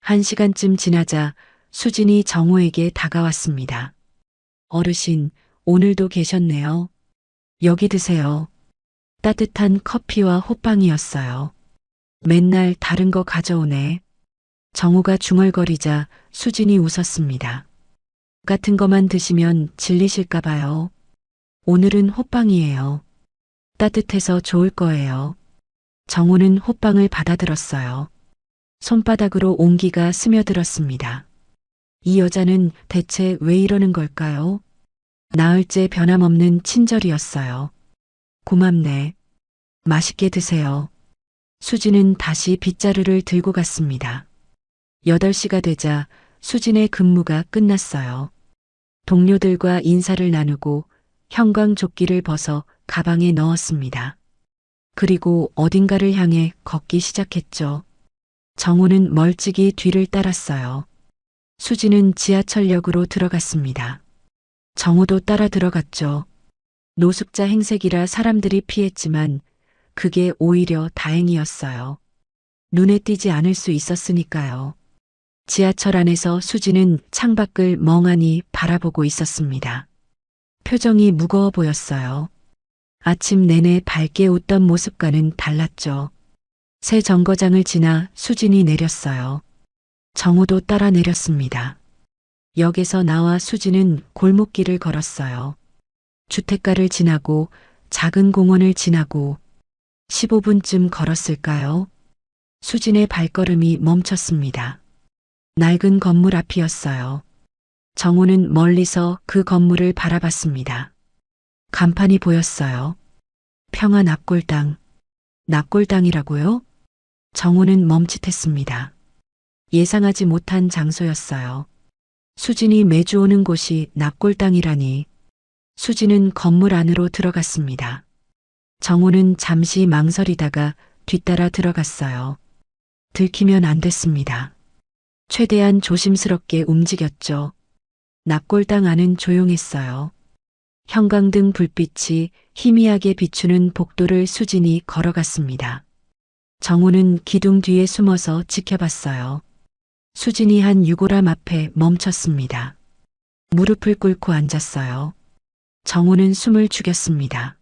1시간쯤 지나자 수진이 정우에게 다가왔습니다. 어르신, 오늘도 계셨네요. 여기 드세요. 따뜻한 커피와 호빵이었어요. 맨날 다른 거 가져오네. 정우가 중얼거리자 수진이 웃었습니다. 같은 거만 드시면 질리실까 봐요. 오늘은 호빵이에요. 따뜻해서 좋을 거예요. 정우는 호빵을 받아들었어요. 손바닥으로 온기가 스며들었습니다. 이 여자는 대체 왜 이러는 걸까요? 나흘째 변함없는 친절이었어요. 고맙네. 맛있게 드세요. 수진은 다시 빗자루를 들고 갔습니다. 8시가 되자 수진의 근무가 끝났어요. 동료들과 인사를 나누고 형광조끼를 벗어 가방에 넣었습니다. 그리고 어딘가를 향해 걷기 시작했죠. 정우는 멀찍이 뒤를 따랐어요. 수진은 지하철역으로 들어갔습니다. 정우도 따라 들어갔죠. 노숙자 행색이라 사람들이 피했지만 그게 오히려 다행이었어요. 눈에 띄지 않을 수 있었으니까요. 지하철 안에서 수지는 창밖을 멍하니 바라보고 있었습니다. 표정이 무거워 보였어요. 아침 내내 밝게 웃던 모습과는 달랐죠. 새 정거장을 지나 수진이 내렸어요. 정우도 따라 내렸습니다. 역에서 나와 수진은 골목길을 걸었어요. 주택가를 지나고 작은 공원을 지나고 15분쯤 걸었을까요? 수진의 발걸음이 멈췄습니다. 낡은 건물 앞이었어요. 정우는 멀리서 그 건물을 바라봤습니다. 간판이 보였어요. 평화 납골당. 납골당이라고요? 정우는 멈칫했습니다. 예상하지 못한 장소였어요. 수진이 매주 오는 곳이 납골당이라니. 수진은 건물 안으로 들어갔습니다. 정우는 잠시 망설이다가 뒤따라 들어갔어요. 들키면 안 됐습니다. 최대한 조심스럽게 움직였죠. 납골당 안은 조용했어요. 형광등 불빛이 희미하게 비추는 복도를 수진이 걸어갔습니다. 정우는 기둥 뒤에 숨어서 지켜봤어요. 수진이 한 유골함 앞에 멈췄습니다. 무릎을 꿇고 앉았어요. 정우는 숨을 죽였습니다.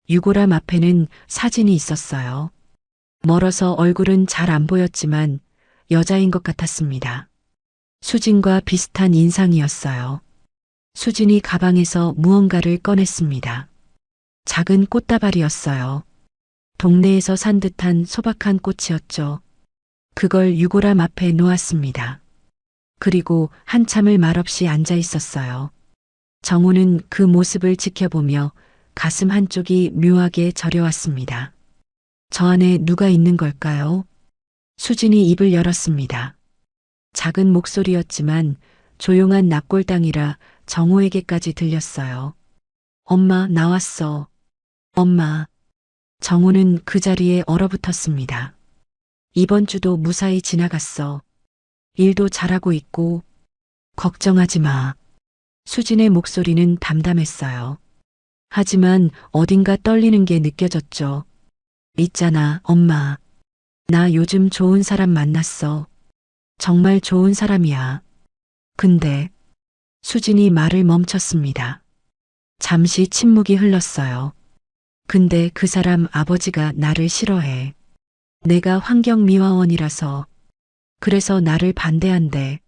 유골함 앞에는 사진이 있었어요. 멀어서 얼굴은 잘 안 보였지만 여자인 것 같았습니다. 수진과 비슷한 인상이었어요. 수진이 가방에서 무언가를 꺼냈습니다. 작은 꽃다발이었어요. 동네에서 산 듯한 소박한 꽃이었죠. 그걸 유골함 앞에 놓았습니다. 그리고 한참을 말없이 앉아 있었어요. 정우는 그 모습을 지켜보며 가슴 한쪽이 묘하게 저려왔습니다. 저 안에 누가 있는 걸까요? 수진이 입을 열었습니다. 작은 목소리였지만 조용한 납골당이라 정우에게까지 들렸어요. 엄마, 나왔어. 엄마. 정우는 그 자리에 얼어붙었습니다. 이번 주도 무사히 지나갔어. 일도 잘하고 있고. 걱정하지 마. 수진의 목소리는 담담했어요. 하지만 어딘가 떨리는 게 느껴졌죠. 있잖아, 엄마. 나 요즘 좋은 사람 만났어. 정말 좋은 사람이야. 근데 수진이 말을 멈췄습니다. 잠시 침묵이 흘렀어요. 근데 그 사람 아버지가 나를 싫어해. 내가 환경미화원이라서. 그래서 나를 반대한대.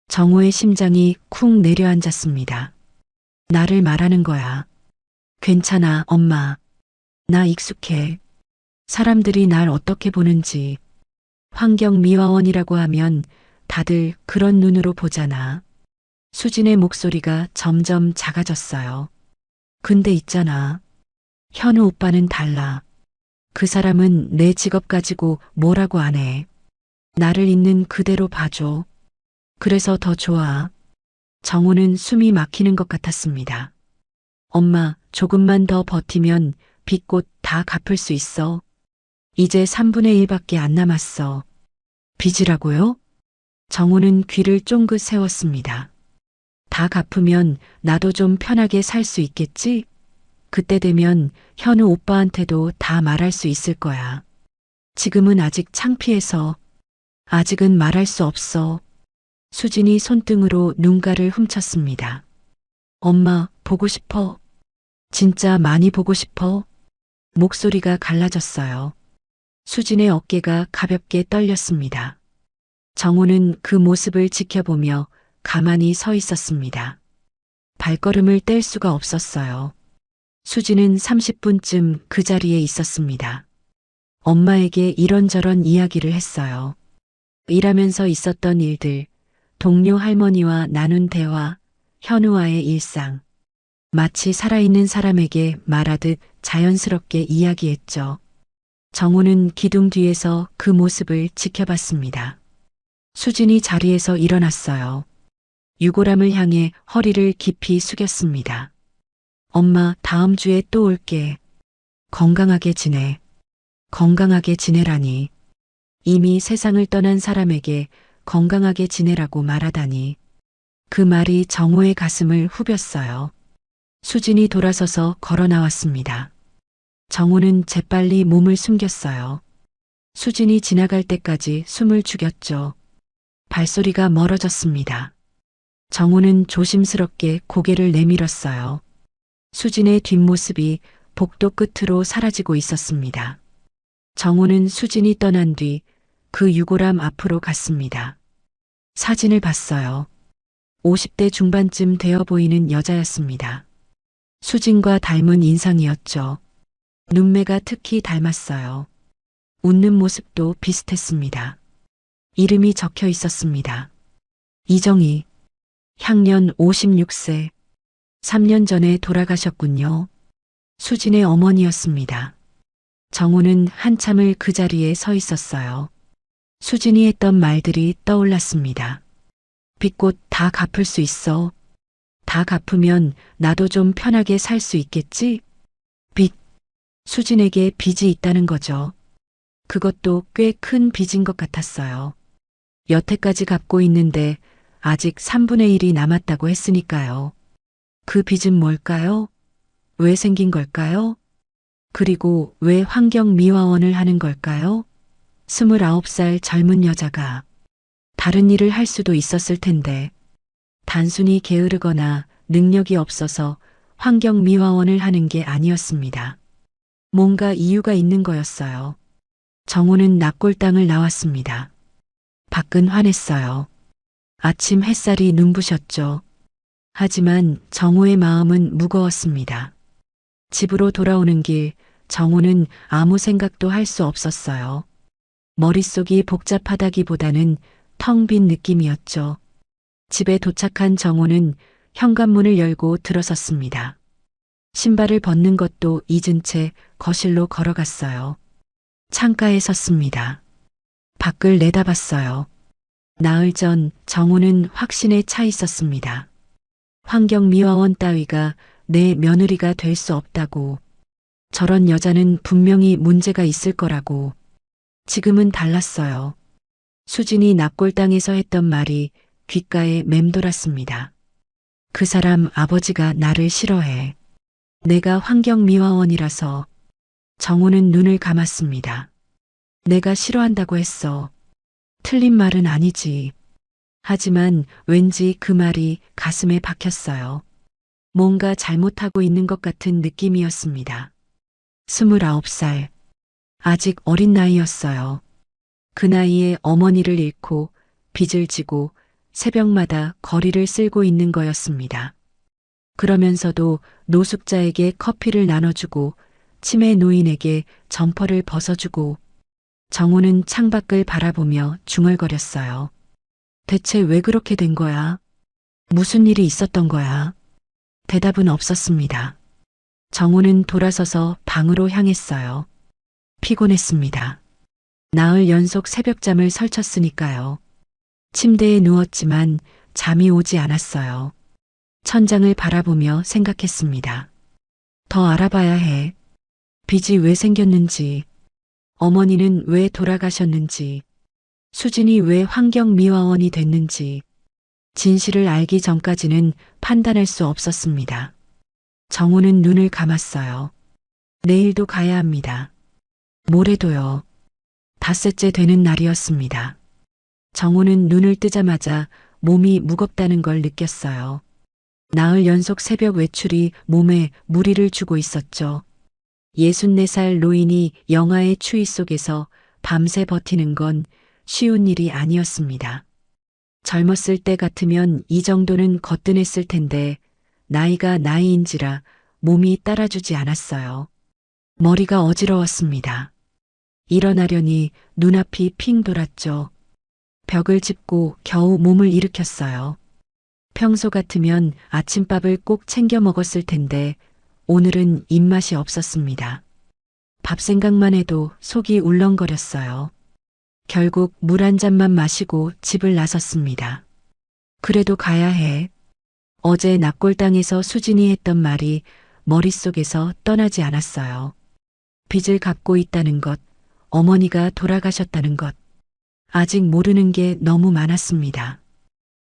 정호의 심장이 쿵 내려앉았습니다. 나를 말하는 거야. 괜찮아, 엄마. 나 익숙해. 사람들이 날 어떻게 보는지. 환경미화원이라고 하면 다들 그런 눈으로 보잖아. 수진의 목소리가 점점 작아졌어요. 근데 있잖아. 현우 오빠는 달라. 그 사람은 내 직업 가지고 뭐라고 안 해. 나를 있는 그대로 봐줘. 그래서 더 좋아. 정우는 숨이 막히는 것 같았습니다. 엄마, 조금만 더 버티면 빚 곧 다 갚을 수 있어. 이제 3분의 1밖에 안 남았어. 빚이라고요? 정우는 귀를 쫑긋 세웠습니다. 다 갚으면 나도 좀 편하게 살 수 있겠지? 그때 되면 현우 오빠한테도 다 말할 수 있을 거야. 지금은 아직 창피해서. 아직은 말할 수 없어. 수진이 손등으로 눈가를 훔쳤습니다. 엄마, 보고 싶어. 진짜 많이 보고 싶어. 목소리가 갈라졌어요. 수진의 어깨가 가볍게 떨렸습니다. 정우는 그 모습을 지켜보며 가만히 서 있었습니다. 발걸음을 뗄 수가 없었어요. 수진은 30분쯤 그 자리에 있었습니다. 엄마에게 이런저런 이야기를 했어요. 일하면서 있었던 일들, 동료 할머니와 나눈 대화, 현우와의 일상. 마치 살아있는 사람에게 말하듯 자연스럽게 이야기했죠. 정우는 기둥 뒤에서 그 모습을 지켜봤습니다. 수진이 자리에서 일어났어요. 유골함을 향해 허리를 깊이 숙였습니다. 엄마, 다음 주에 또 올게. 건강하게 지내. 건강하게 지내라니. 이미 세상을 떠난 사람에게 건강하게 지내라고 말하다니. 그 말이 정호의 가슴을 후볐어요. 수진이 돌아서서 걸어 나왔습니다. 정호는 재빨리 몸을 숨겼어요. 수진이 지나갈 때까지 숨을 죽였죠. 발소리가 멀어졌습니다. 정호는 조심스럽게 고개를 내밀었어요. 수진의 뒷모습이 복도 끝으로 사라지고 있었습니다. 정호는 수진이 떠난 뒤 그 유골함 앞으로 갔습니다. 사진을 봤어요. 50대 중반쯤 되어 보이는 여자였습니다. 수진과 닮은 인상이었죠. 눈매가 특히 닮았어요. 웃는 모습도 비슷했습니다. 이름이 적혀 있었습니다. 이정희, 향년 56세, 3년 전에 돌아가셨군요. 수진의 어머니였습니다. 정우는 한참을 그 자리에 서 있었어요. 수진이 했던 말들이 떠올랐습니다. 빚 곧 다 갚을 수 있어. 다 갚으면 나도 좀 편하게 살 수 있겠지? 빚. 수진에게 빚이 있다는 거죠. 그것도 꽤 큰 빚인 것 같았어요. 여태까지 갚고 있는데 아직 3분의 1이 남았다고 했으니까요. 그 빚은 뭘까요? 왜 생긴 걸까요? 그리고 왜 환경미화원을 하는 걸까요? 29살 젊은 여자가 다른 일을 할 수도 있었을 텐데 단순히 게으르거나 능력이 없어서 환경미화원을 하는 게 아니었습니다. 뭔가 이유가 있는 거였어요. 정우는 납골당을 나왔습니다. 밖은 환했어요. 아침 햇살이 눈부셨죠. 하지만 정우의 마음은 무거웠습니다. 집으로 돌아오는 길 정우는 아무 생각도 할 수 없었어요. 머릿속이 복잡하다기보다는 텅 빈 느낌이었죠. 집에 도착한 정우는 현관문을 열고 들어섰습니다. 신발을 벗는 것도 잊은 채 거실로 걸어갔어요. 창가에 섰습니다. 밖을 내다봤어요. 나흘 전 정우는 확신에 차 있었습니다. 환경미화원 따위가 내 며느리가 될 수 없다고. 저런 여자는 분명히 문제가 있을 거라고. 지금은 달랐어요. 수진이 납골당에서 했던 말이 귓가에 맴돌았습니다. 그 사람 아버지가 나를 싫어해. 내가 환경미화원이라서. 정우는 눈을 감았습니다. 내가 싫어한다고 했어. 틀린 말은 아니지. 하지만 왠지 그 말이 가슴에 박혔어요. 뭔가 잘못하고 있는 것 같은 느낌이었습니다. 29살. 아직 어린 나이였어요. 그 나이에 어머니를 잃고 빚을 지고 새벽마다 거리를 쓸고 있는 거였습니다. 그러면서도 노숙자에게 커피를 나눠주고 치매 노인에게 점퍼를 벗어주고 정우는 창밖을 바라보며 중얼거렸어요. 대체 왜 그렇게 된 거야? 무슨 일이 있었던 거야? 대답은 없었습니다. 정우는 돌아서서 방으로 향했어요. 피곤했습니다. 나흘 연속 새벽잠을 설쳤으니까요. 침대에 누웠지만 잠이 오지 않았어요. 천장을 바라보며 생각했습니다. 더 알아봐야 해. 빚이 왜 생겼는지, 어머니는 왜 돌아가셨는지, 수진이 왜 환경미화원이 됐는지, 진실을 알기 전까지는 판단할 수 없었습니다. 정우는 눈을 감았어요. 내일도 가야 합니다. 모레도요. 닷새째 되는 날이었습니다. 정우는 눈을 뜨자마자 몸이 무겁다는 걸 느꼈어요. 나흘 연속 새벽 외출이 몸에 무리를 주고 있었죠. 64살 노인이 영하의 추위 속에서 밤새 버티는 건 쉬운 일이 아니었습니다. 젊었을 때 같으면 이 정도는 거뜬했을 텐데 나이가 나이인지라 몸이 따라주지 않았어요. 머리가 어지러웠습니다. 일어나려니 눈앞이 핑 돌았죠. 벽을 짚고 겨우 몸을 일으켰어요. 평소 같으면 아침밥을 꼭 챙겨 먹었을 텐데 오늘은 입맛이 없었습니다. 밥 생각만 해도 속이 울렁거렸어요. 결국 물 한 잔만 마시고 집을 나섰습니다. 그래도 가야 해. 어제 납골당에서 수진이 했던 말이 머릿속에서 떠나지 않았어요. 빚을 갚고 있다는 것, 어머니가 돌아가셨다는 것. 아직 모르는 게 너무 많았습니다.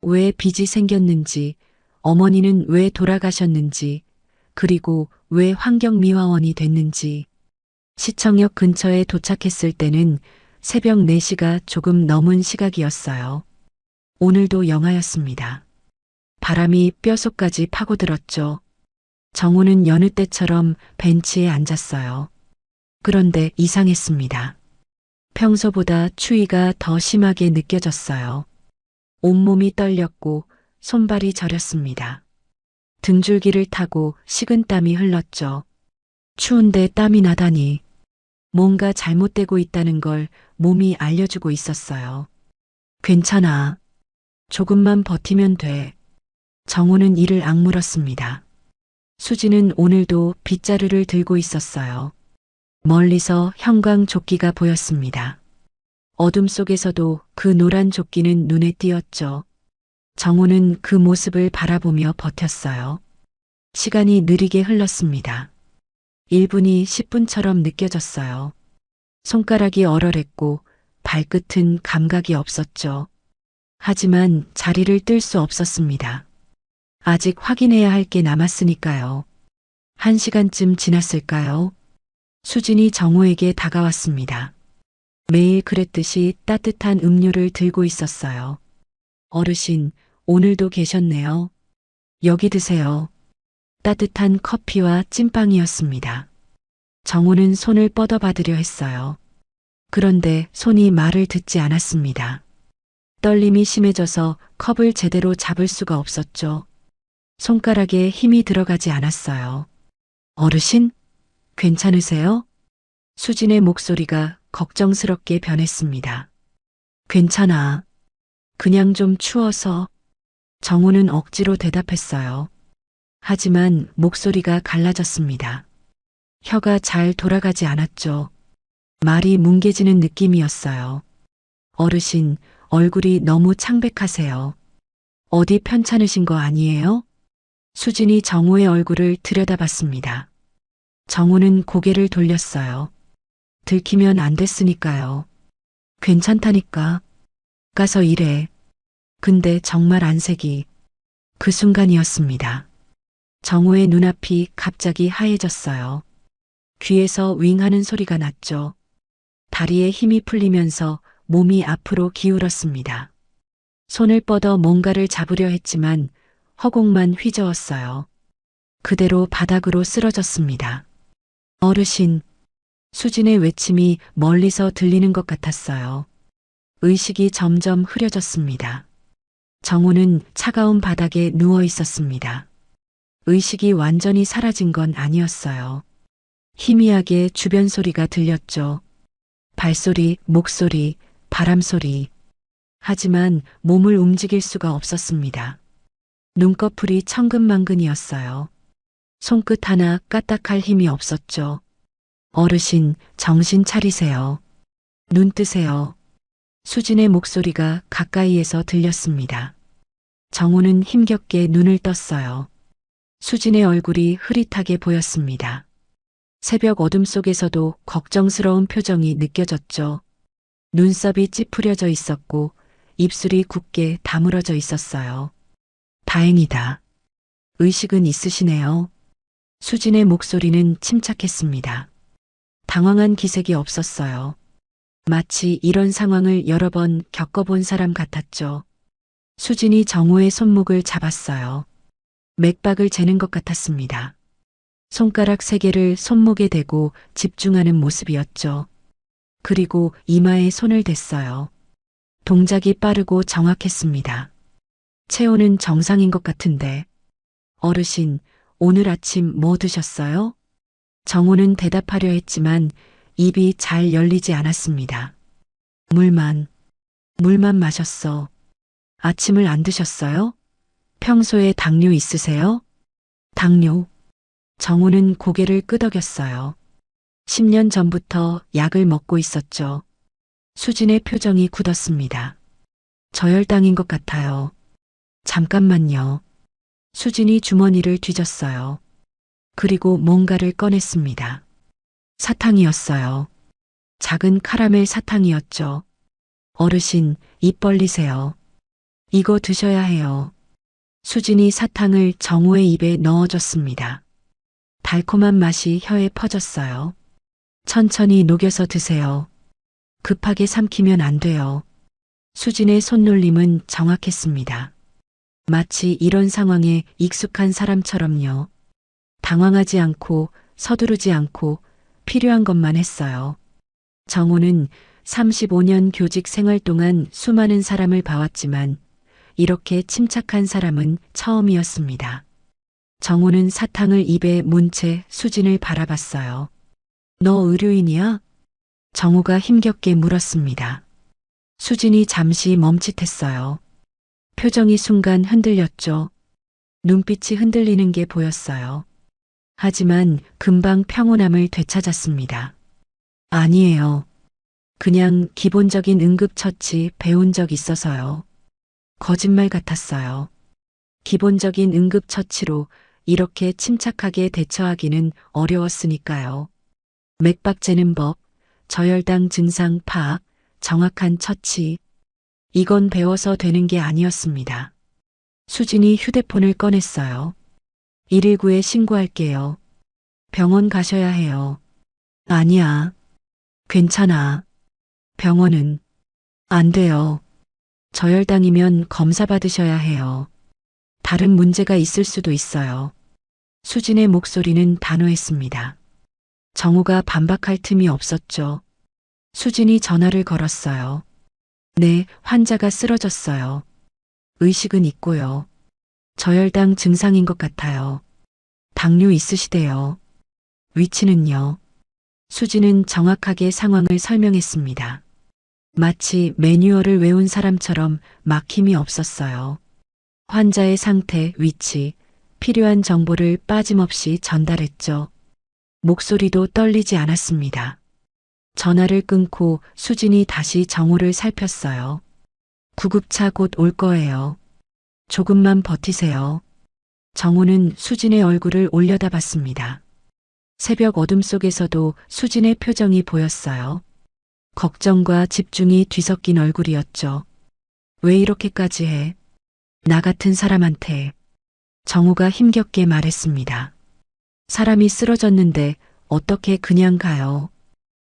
왜 빚이 생겼는지, 어머니는 왜 돌아가셨는지, 그리고 왜 환경미화원이 됐는지. 시청역 근처에 도착했을 때는 새벽 4시가 조금 넘은 시각이었어요. 오늘도 영하였습니다. 바람이 뼛속까지 파고들었죠. 정우는 여느 때처럼 벤치에 앉았어요. 그런데 이상했습니다. 평소보다 추위가 더 심하게 느껴졌어요. 온몸이 떨렸고 손발이 저렸습니다. 등줄기를 타고 식은땀이 흘렀죠. 추운데 땀이 나다니. 뭔가 잘못되고 있다는 걸 몸이 알려주고 있었어요. 괜찮아. 조금만 버티면 돼. 정우는 이를 악물었습니다. 수지는 오늘도 빗자루를 들고 있었어요. 멀리서 형광조끼가 보였습니다. 어둠 속에서도 그 노란 조끼는 눈에 띄었죠. 정우는 그 모습을 바라보며 버텼어요. 시간이 느리게 흘렀습니다. 1분이 10분처럼 느껴졌어요. 손가락이 얼얼했고 발끝은 감각이 없었죠. 하지만 자리를 뜰 수 없었습니다. 아직 확인해야 할 게 남았으니까요. 1시간쯤 지났을까요? 수진이 정우에게 다가왔습니다. 매일 그랬듯이 따뜻한 음료를 들고 있었어요. 어르신, 오늘도 계셨네요. 여기 드세요. 따뜻한 커피와 찐빵이었습니다. 정우는 손을 뻗어받으려 했어요. 그런데 손이 말을 듣지 않았습니다. 떨림이 심해져서 컵을 제대로 잡을 수가 없었죠. 손가락에 힘이 들어가지 않았어요. 어르신? 괜찮으세요? 수진의 목소리가 걱정스럽게 변했습니다. 괜찮아. 그냥 좀 추워서. 정우는 억지로 대답했어요. 하지만 목소리가 갈라졌습니다. 혀가 잘 돌아가지 않았죠. 말이 뭉개지는 느낌이었어요. 어르신, 얼굴이 너무 창백하세요. 어디 편찮으신 거 아니에요? 수진이 정우의 얼굴을 들여다봤습니다. 정우는 고개를 돌렸어요. 들키면 안 됐으니까요. 괜찮다니까. 가서 일해. 근데 정말 안색이. 그 순간이었습니다. 정우의 눈앞이 갑자기 하얘졌어요. 귀에서 윙 하는 소리가 났죠. 다리에 힘이 풀리면서 몸이 앞으로 기울었습니다. 손을 뻗어 뭔가를 잡으려 했지만 허공만 휘저었어요. 그대로 바닥으로 쓰러졌습니다. 어르신, 수진의 외침이 멀리서 들리는 것 같았어요. 의식이 점점 흐려졌습니다. 정우는 차가운 바닥에 누워 있었습니다. 의식이 완전히 사라진 건 아니었어요. 희미하게 주변 소리가 들렸죠. 발소리, 목소리, 바람소리. 하지만 몸을 움직일 수가 없었습니다. 눈꺼풀이 천근만근이었어요. 손끝 하나 까딱할 힘이 없었죠. 어르신, 정신 차리세요. 눈 뜨세요. 수진의 목소리가 가까이에서 들렸습니다. 정우는 힘겹게 눈을 떴어요. 수진의 얼굴이 흐릿하게 보였습니다. 새벽 어둠 속에서도 걱정스러운 표정이 느껴졌죠. 눈썹이 찌푸려져 있었고 입술이 굳게 다물어져 있었어요. 다행이다. 의식은 있으시네요. 수진의 목소리는 침착했습니다. 당황한 기색이 없었어요. 마치 이런 상황을 여러 번 겪어본 사람 같았죠. 수진이 정우의 손목을 잡았어요. 맥박을 재는 것 같았습니다. 손가락 3개를 손목에 대고 집중하는 모습이었죠. 그리고 이마에 손을 댔어요. 동작이 빠르고 정확했습니다. 체온은 정상인 것 같은데. 어르신, 오늘 아침 뭐 드셨어요? 정우는 대답하려 했지만 입이 잘 열리지 않았습니다. 물만 마셨어. 아침을 안 드셨어요? 평소에 당뇨 있으세요? 당뇨. 정우는 고개를 끄덕였어요. 10년 전부터 약을 먹고 있었죠. 수진의 표정이 굳었습니다. 저혈당인 것 같아요. 잠깐만요. 수진이 주머니를 뒤졌어요. 그리고 뭔가를 꺼냈습니다. 사탕이었어요. 작은 카라멜 사탕이었죠. 어르신, 입 벌리세요. 이거 드셔야 해요. 수진이 사탕을 정우의 입에 넣어줬습니다. 달콤한 맛이 혀에 퍼졌어요. 천천히 녹여서 드세요. 급하게 삼키면 안 돼요. 수진의 손놀림은 정확했습니다. 마치 이런 상황에 익숙한 사람처럼요. 당황하지 않고 서두르지 않고 필요한 것만 했어요. 정우는 35년 교직 생활 동안 수많은 사람을 봐왔지만 이렇게 침착한 사람은 처음이었습니다. 정우는 사탕을 입에 문 채 수진을 바라봤어요. 너 의료인이야? 정우가 힘겹게 물었습니다. 수진이 잠시 멈칫했어요. 표정이 순간 흔들렸죠. 눈빛이 흔들리는 게 보였어요. 하지만 금방 평온함을 되찾았습니다. 아니에요. 그냥 기본적인 응급처치 배운 적 있어서요. 거짓말 같았어요. 기본적인 응급처치로 이렇게 침착하게 대처하기는 어려웠으니까요. 맥박 재는 법, 저혈당 증상 파악, 정확한 처치. 이건 배워서 되는 게 아니었습니다. 수진이 휴대폰을 꺼냈어요. 119에 신고할게요. 병원 가셔야 해요. 아니야. 괜찮아. 병원은 안 돼요. 저혈당이면 검사 받으셔야 해요. 다른 문제가 있을 수도 있어요. 수진의 목소리는 단호했습니다. 정우가 반박할 틈이 없었죠. 수진이 전화를 걸었어요. 네, 환자가 쓰러졌어요. 의식은 있고요. 저혈당 증상인 것 같아요. 당뇨 있으시대요. 위치는요. 수진은 정확하게 상황을 설명했습니다. 마치 매뉴얼을 외운 사람처럼 막힘이 없었어요. 환자의 상태, 위치, 필요한 정보를 빠짐없이 전달했죠. 목소리도 떨리지 않았습니다. 전화를 끊고 수진이 다시 정우를 살폈어요. 구급차 곧 올 거예요. 조금만 버티세요. 정우는 수진의 얼굴을 올려다봤습니다. 새벽 어둠 속에서도 수진의 표정이 보였어요. 걱정과 집중이 뒤섞인 얼굴이었죠. 왜 이렇게까지 해? 나 같은 사람한테. 정우가 힘겹게 말했습니다. 사람이 쓰러졌는데 어떻게 그냥 가요?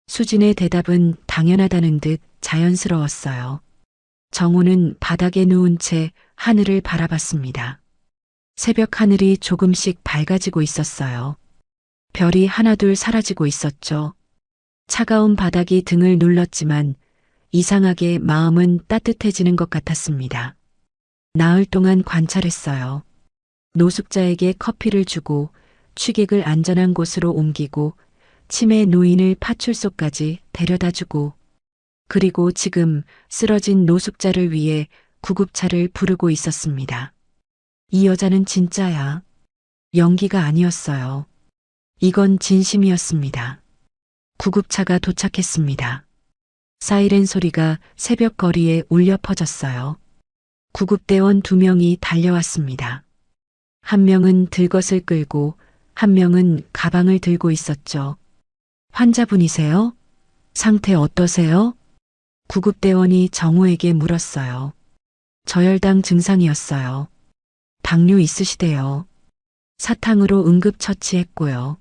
수진의 대답은 당연하다는 듯 자연스러웠어요. 정우는 바닥에 누운 채 하늘을 바라봤습니다. 새벽 하늘이 조금씩 밝아지고 있었어요. 별이 하나둘 사라지고 있었죠. 차가운 바닥이 등을 눌렀지만 이상하게 마음은 따뜻해지는 것 같았습니다. 나흘 동안 관찰했어요. 노숙자에게 커피를 주고 취객을 안전한 곳으로 옮기고 치매 노인을 파출소까지 데려다주고 그리고 지금 쓰러진 노숙자를 위해 구급차를 부르고 있었습니다. 이 여자는 진짜야. 연기가 아니었어요. 이건 진심이었습니다. 구급차가 도착했습니다. 사이렌 소리가 새벽 거리에 울려 퍼졌어요. 구급대원 2명이 달려왔습니다. 한 명은 들것을 끌고 한 명은 가방을 들고 있었죠. 환자분이세요? 상태 어떠세요? 구급대원이 정우에게 물었어요. 저혈당 증상이었어요. 당뇨 있으시대요. 사탕으로 응급처치했고요.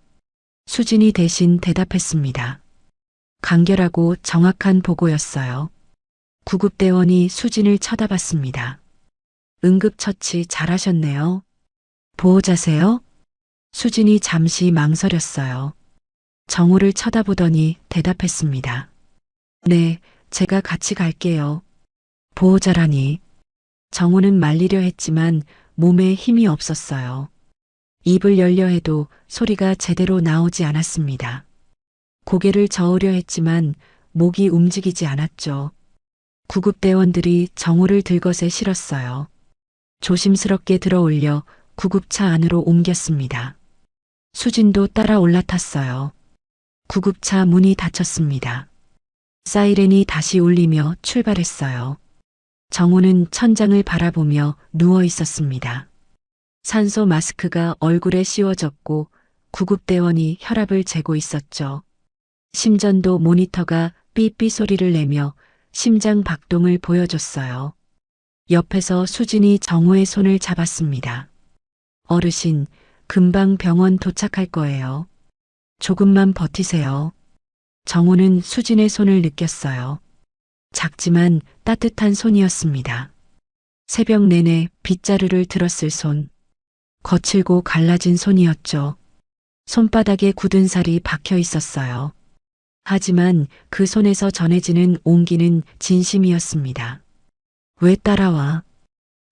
수진이 대신 대답했습니다. 간결하고 정확한 보고였어요. 구급대원이 수진을 쳐다봤습니다. 응급처치 잘하셨네요. 보호자세요? 수진이 잠시 망설였어요. 정우를 쳐다보더니 대답했습니다. 네, 제가 같이 갈게요. 보호자라니. 정우는 말리려 했지만 몸에 힘이 없었어요. 입을 열려 해도 소리가 제대로 나오지 않았습니다. 고개를 저으려 했지만 목이 움직이지 않았죠. 구급대원들이 정우를 들것에 실었어요. 조심스럽게 들어올려 구급차 안으로 옮겼습니다. 수진도 따라 올라탔어요. 구급차 문이 닫혔습니다. 사이렌이 다시 울리며 출발했어요. 정우는 천장을 바라보며 누워 있었습니다. 산소 마스크가 얼굴에 씌워졌고 구급대원이 혈압을 재고 있었죠. 심전도 모니터가 삐삐 소리를 내며 심장 박동을 보여줬어요. 옆에서 수진이 정우의 손을 잡았습니다. 어르신, 금방 병원 도착할 거예요. 조금만 버티세요. 정우는 수진의 손을 느꼈어요. 작지만 따뜻한 손이었습니다. 새벽 내내 빗자루를 들었을 손. 거칠고 갈라진 손이었죠. 손바닥에 굳은 살이 박혀 있었어요. 하지만 그 손에서 전해지는 온기는 진심이었습니다. 왜 따라와?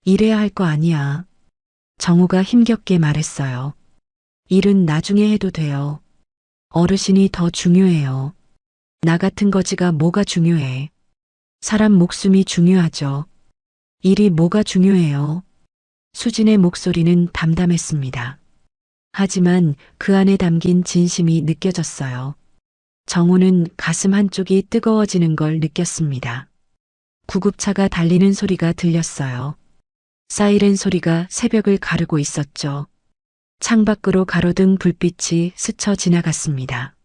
이래야 할 거 아니야. 정우가 힘겹게 말했어요. 일은 나중에 해도 돼요. 어르신이 더 중요해요. 나 같은 거지가 뭐가 중요해. 사람 목숨이 중요하죠. 일이 뭐가 중요해요. 수진의 목소리는 담담했습니다. 하지만 그 안에 담긴 진심이 느껴졌어요. 정우는 가슴 한쪽이 뜨거워지는 걸 느꼈습니다. 구급차가 달리는 소리가 들렸어요. 사이렌 소리가 새벽을 가르고 있었죠. 창밖으로 가로등 불빛이 스쳐 지나갔습니다.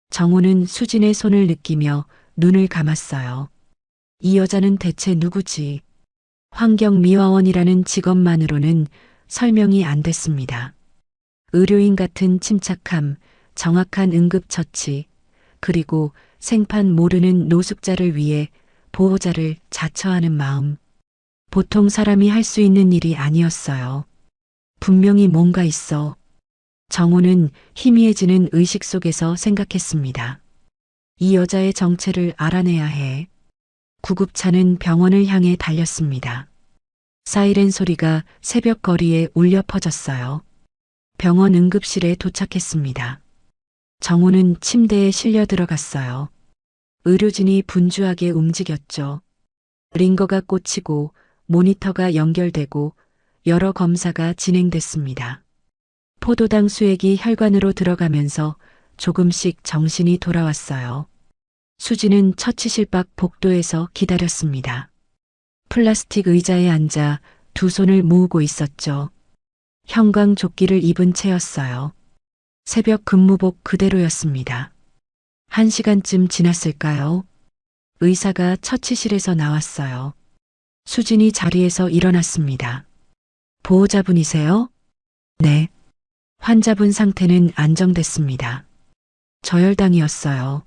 정우는 수진의 손을 느끼며 눈을 감았어요. 이 여자는 대체 누구지? 환경미화원이라는 직업만으로는 설명이 안 됐습니다. 의료인 같은 침착함, 정확한 응급처치, 그리고 생판 모르는 노숙자를 위해 보호자를 자처하는 마음. 보통 사람이 할 수 있는 일이 아니었어요. 분명히 뭔가 있어. 정우는 희미해지는 의식 속에서 생각했습니다. 이 여자의 정체를 알아내야 해. 구급차는 병원을 향해 달렸습니다. 사이렌 소리가 새벽 거리에 울려 퍼졌어요. 병원 응급실에 도착했습니다. 정우는 침대에 실려 들어갔어요. 의료진이 분주하게 움직였죠. 링거가 꽂히고 모니터가 연결되고 여러 검사가 진행됐습니다. 포도당 수액이 혈관으로 들어가면서 조금씩 정신이 돌아왔어요. 수지는 처치실 밖 복도에서 기다렸습니다. 플라스틱 의자에 앉아 두 손을 모으고 있었죠. 형광조끼를 입은 채였어요. 새벽 근무복 그대로였습니다. 1시간쯤 지났을까요? 의사가 처치실에서 나왔어요. 수진이 자리에서 일어났습니다. 보호자분이세요? 네. 환자분 상태는 안정됐습니다. 저혈당이었어요.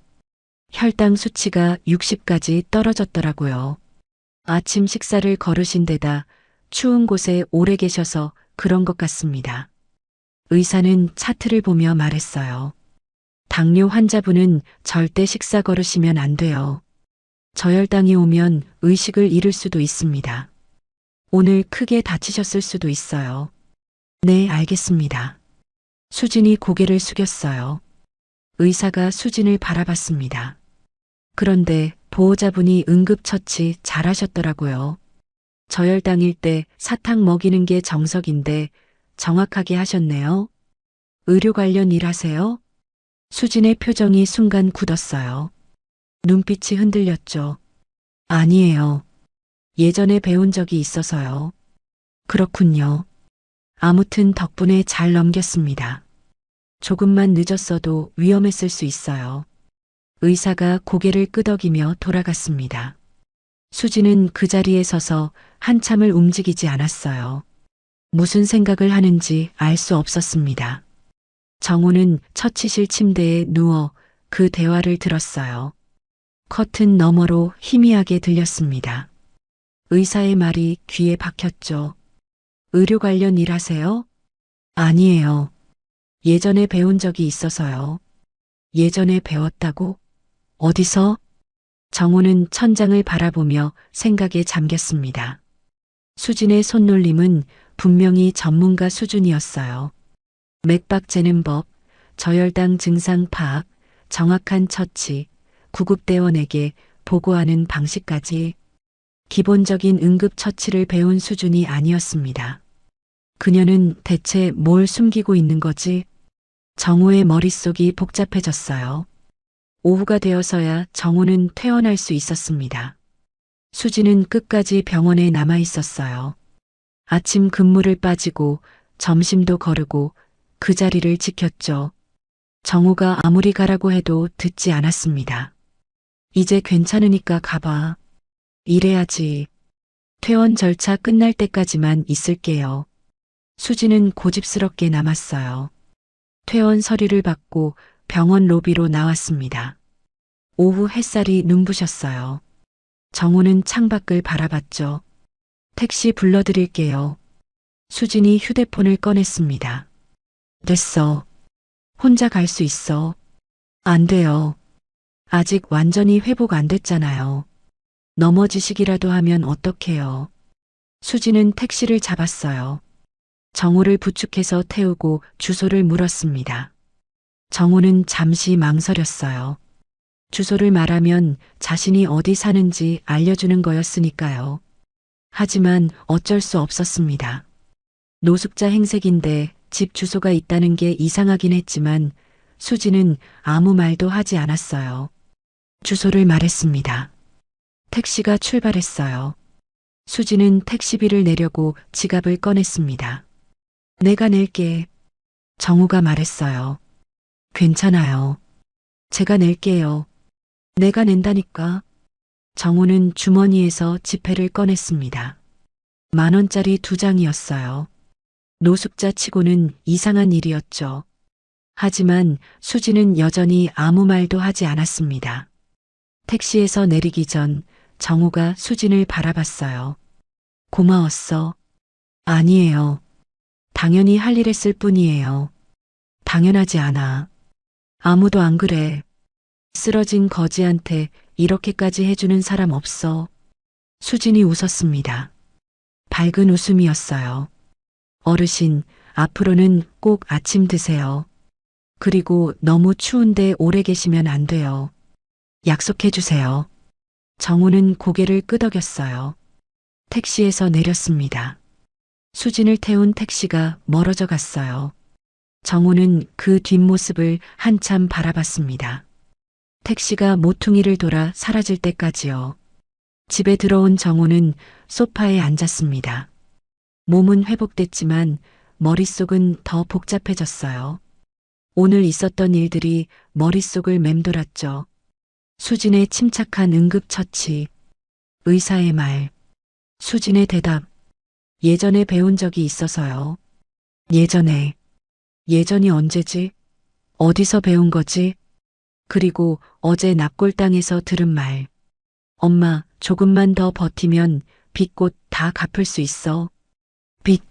혈당 수치가 60까지 떨어졌더라고요. 아침 식사를 거르신 데다 추운 곳에 오래 계셔서 그런 것 같습니다. 의사는 차트를 보며 말했어요. 당뇨 환자분은 절대 식사 거르시면 안 돼요. 저혈당이 오면 의식을 잃을 수도 있습니다. 오늘 크게 다치셨을 수도 있어요. 네, 알겠습니다. 수진이 고개를 숙였어요. 의사가 수진을 바라봤습니다. 그런데 보호자분이 응급처치 잘하셨더라고요. 저혈당일 때 사탕 먹이는 게 정석인데 정확하게 하셨네요. 의료 관련 일 하세요? 수진의 표정이 순간 굳었어요. 눈빛이 흔들렸죠. 아니에요. 예전에 배운 적이 있어서요. 그렇군요. 아무튼 덕분에 잘 넘겼습니다. 조금만 늦었어도 위험했을 수 있어요. 의사가 고개를 끄덕이며 돌아갔습니다. 수지는 그 자리에 서서 한참을 움직이지 않았어요. 무슨 생각을 하는지 알 수 없었습니다. 정호는 처치실 침대에 누워 그 대화를 들었어요. 커튼 너머로 희미하게 들렸습니다. 의사의 말이 귀에 박혔죠. 의료 관련 일 하세요? 아니에요. 예전에 배운 적이 있어서요. 예전에 배웠다고? 어디서? 정호는 천장을 바라보며 생각에 잠겼습니다. 수진의 손놀림은 분명히 전문가 수준이었어요. 맥박 재는 법, 저혈당 증상 파악, 정확한 처치, 구급대원에게 보고하는 방식까지 기본적인 응급처치를 배운 수준이 아니었습니다. 그녀는 대체 뭘 숨기고 있는 거지? 정호의 머릿속이 복잡해졌어요. 오후가 되어서야 정호는 퇴원할 수 있었습니다. 수지는 끝까지 병원에 남아 있었어요. 아침 근무를 빠지고 점심도 거르고 그 자리를 지켰죠. 정호가 아무리 가라고 해도 듣지 않았습니다. 이제 괜찮으니까 가봐. 이래야지. 퇴원 절차 끝날 때까지만 있을게요. 수지는 고집스럽게 남았어요. 퇴원 서류를 받고 병원 로비로 나왔습니다. 오후 햇살이 눈부셨어요. 정호는 창밖을 바라봤죠. 택시 불러드릴게요. 수진이 휴대폰을 꺼냈습니다. 됐어. 혼자 갈 수 있어. 안 돼요. 아직 완전히 회복 안 됐잖아요. 넘어지시기라도 하면 어떡해요. 수지는 택시를 잡았어요. 정호를 부축해서 태우고 주소를 물었습니다. 정호는 잠시 망설였어요. 주소를 말하면 자신이 어디 사는지 알려주는 거였으니까요. 하지만 어쩔 수 없었습니다. 노숙자 행색인데 집 주소가 있다는 게 이상하긴 했지만 수지는 아무 말도 하지 않았어요. 주소를 말했습니다. 택시가 출발했어요. 수지는 택시비를 내려고 지갑을 꺼냈습니다. 내가 낼게. 정우가 말했어요. 괜찮아요. 제가 낼게요. 내가 낸다니까. 정우는 주머니에서 지폐를 꺼냈습니다. 10,000원짜리 2장이었어요. 노숙자 치고는 이상한 일이었죠. 하지만 수지는 여전히 아무 말도 하지 않았습니다. 택시에서 내리기 전 정우가 수진을 바라봤어요. 고마웠어. 아니에요. 당연히 할 일 했을 뿐이에요. 당연하지 않아. 아무도 안 그래. 쓰러진 거지한테 이렇게까지 해주는 사람 없어. 수진이 웃었습니다. 밝은 웃음이었어요. 어르신, 앞으로는 꼭 아침 드세요. 그리고 너무 추운데 오래 계시면 안 돼요. 약속해 주세요. 정우는 고개를 끄덕였어요. 택시에서 내렸습니다. 수진을 태운 택시가 멀어져 갔어요. 정우는 그 뒷모습을 한참 바라봤습니다. 택시가 모퉁이를 돌아 사라질 때까지요. 집에 들어온 정우는 소파에 앉았습니다. 몸은 회복됐지만 머릿속은 더 복잡해졌어요. 오늘 있었던 일들이 머릿속을 맴돌았죠. 수진의 침착한 응급처치, 의사의 말, 수진의 대답, 예전에 배운 적이 있어서요. 예전에, 예전이 언제지? 어디서 배운 거지? 그리고 어제 납골당에서 들은 말. 엄마, 조금만 더 버티면 빚곧 다 갚을 수 있어. 빚.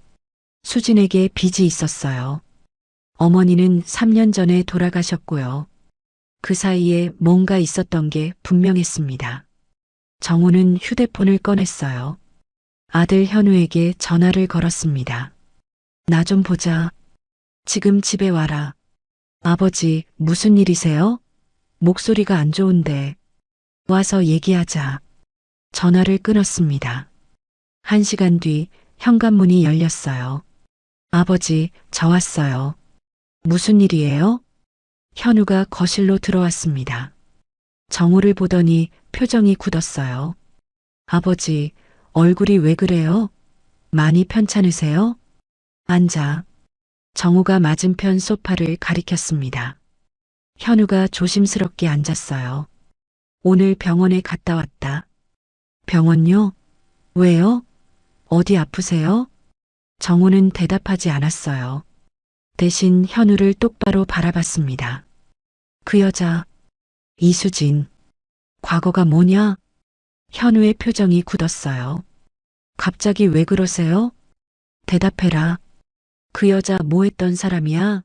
수진에게 빚이 있었어요. 어머니는 3년 전에 돌아가셨고요. 그 사이에 뭔가 있었던 게 분명했습니다. 정우는 휴대폰을 꺼냈어요. 아들 현우에게 전화를 걸었습니다. 나 좀 보자. 지금 집에 와라. 아버지, 무슨 일이세요? 목소리가 안 좋은데. 와서 얘기하자. 전화를 끊었습니다. 1시간 뒤 현관문이 열렸어요. 아버지, 저 왔어요. 무슨 일이에요? 현우가 거실로 들어왔습니다. 정우를 보더니 표정이 굳었어요. 아버지, 얼굴이 왜 그래요? 많이 편찮으세요? 앉아. 정우가 맞은편 소파를 가리켰습니다. 현우가 조심스럽게 앉았어요. 오늘 병원에 갔다 왔다. 병원요? 왜요? 어디 아프세요? 정우는 대답하지 않았어요. 대신 현우를 똑바로 바라봤습니다. 그 여자, 이수진. 과거가 뭐냐? 현우의 표정이 굳었어요. 갑자기 왜 그러세요? 대답해라. 그 여자 뭐 했던 사람이야?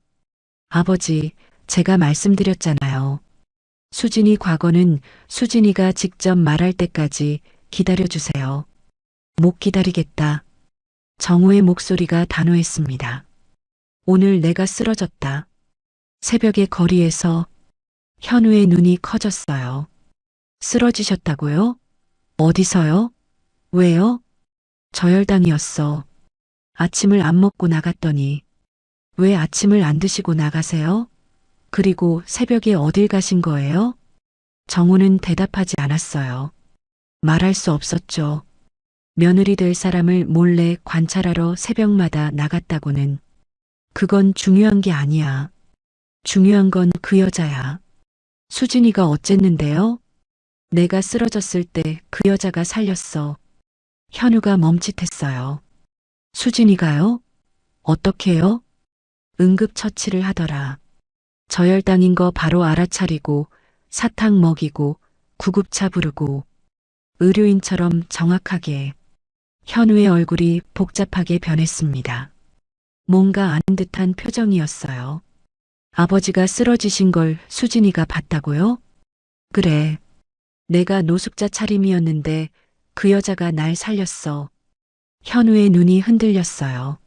아버지, 제가 말씀드렸잖아요. 수진이 과거는 수진이가 직접 말할 때까지 기다려주세요. 못 기다리겠다. 정우의 목소리가 단호했습니다. 오늘 내가 쓰러졌다. 새벽에 거리에서 현우의 눈이 커졌어요. 쓰러지셨다고요? 어디서요? 왜요? 저혈당이었어. 아침을 안 먹고 나갔더니. 왜 아침을 안 드시고 나가세요? 그리고 새벽에 어딜 가신 거예요? 정우는 대답하지 않았어요. 말할 수 없었죠. 며느리 될 사람을 몰래 관찰하러 새벽마다 나갔다고는. 그건 중요한 게 아니야. 중요한 건 그 여자야. 수진이가 어쨌는데요? 내가 쓰러졌을 때 그 여자가 살렸어. 현우가 멈칫했어요. 수진이가요? 어떻게요? 응급처치를 하더라. 저혈당인 거 바로 알아차리고 사탕 먹이고 구급차 부르고 의료인처럼 정확하게. 현우의 얼굴이 복잡하게 변했습니다. 뭔가 아는 듯한 표정이었어요. 아버지가 쓰러지신 걸 수진이가 봤다고요? 그래. 내가 노숙자 차림이었는데 그 여자가 날 살렸어. 현우의 눈이 흔들렸어요.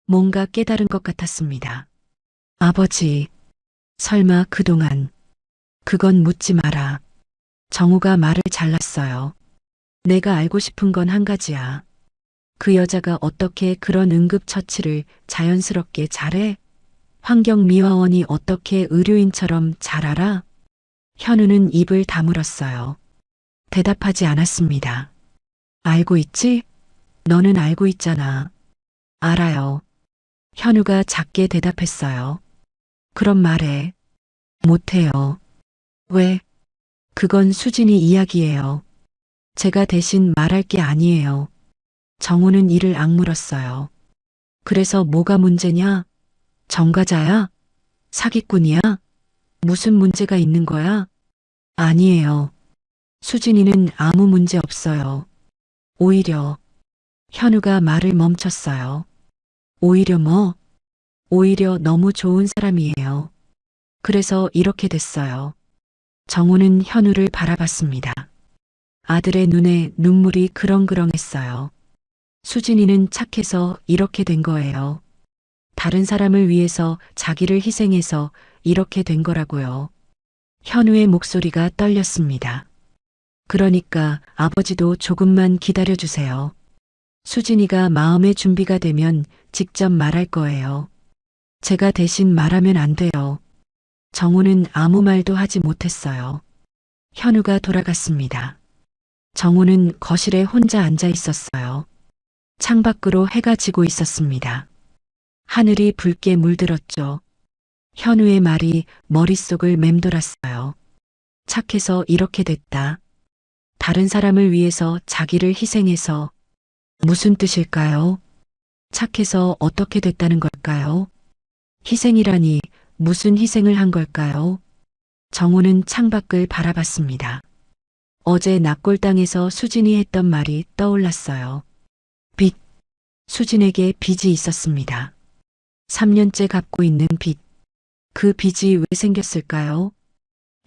뭔가 깨달은 것 같았습니다. 아버지, 설마 그동안. 그건 묻지 마라. 정우가 말을 잘랐어요. 내가 알고 싶은 건 한 가지야. 그 여자가 어떻게 그런 응급처치를 자연스럽게 잘해? 환경미화원이 어떻게 의료인처럼 잘 알아? 현우는 입을 다물었어요. 대답하지 않았습니다. 알고 있지? 너는 알고 있잖아. 알아요. 현우가 작게 대답했어요. 그럼 말해. 못해요. 왜? 그건 수진이 이야기예요. 제가 대신 말할 게 아니에요. 정우는 이를 악물었어요. 그래서 뭐가 문제냐? 정과자야? 사기꾼이야? 무슨 문제가 있는 거야? 아니에요. 수진이는 아무 문제 없어요. 오히려. 현우가 말을 멈췄어요. 오히려 뭐? 오히려 너무 좋은 사람이에요. 그래서 이렇게 됐어요. 정우는 현우를 바라봤습니다. 아들의 눈에 눈물이 그렁그렁했어요. 수진이는 착해서 이렇게 된 거예요. 다른 사람을 위해서 자기를 희생해서 이렇게 된 거라고요. 현우의 목소리가 떨렸습니다. 그러니까 아버지도 조금만 기다려주세요. 수진이가 마음의 준비가 되면 직접 말할 거예요. 제가 대신 말하면 안 돼요. 정우는 아무 말도 하지 못했어요. 현우가 돌아갔습니다. 정우는 거실에 혼자 앉아 있었어요. 창밖으로 해가 지고 있었습니다. 하늘이 붉게 물들었죠. 현우의 말이 머릿속을 맴돌았어요. 착해서 이렇게 됐다. 다른 사람을 위해서 자기를 희생해서. 무슨 뜻일까요? 착해서 어떻게 됐다는 걸까요? 희생이라니 무슨 희생을 한 걸까요? 정우는 창밖을 바라봤습니다. 어제 납골당에서 수진이 했던 말이 떠올랐어요. 빚. 수진에게 빚이 있었습니다. 3년째 갚고 있는 빚. 그 빚이 왜 생겼을까요?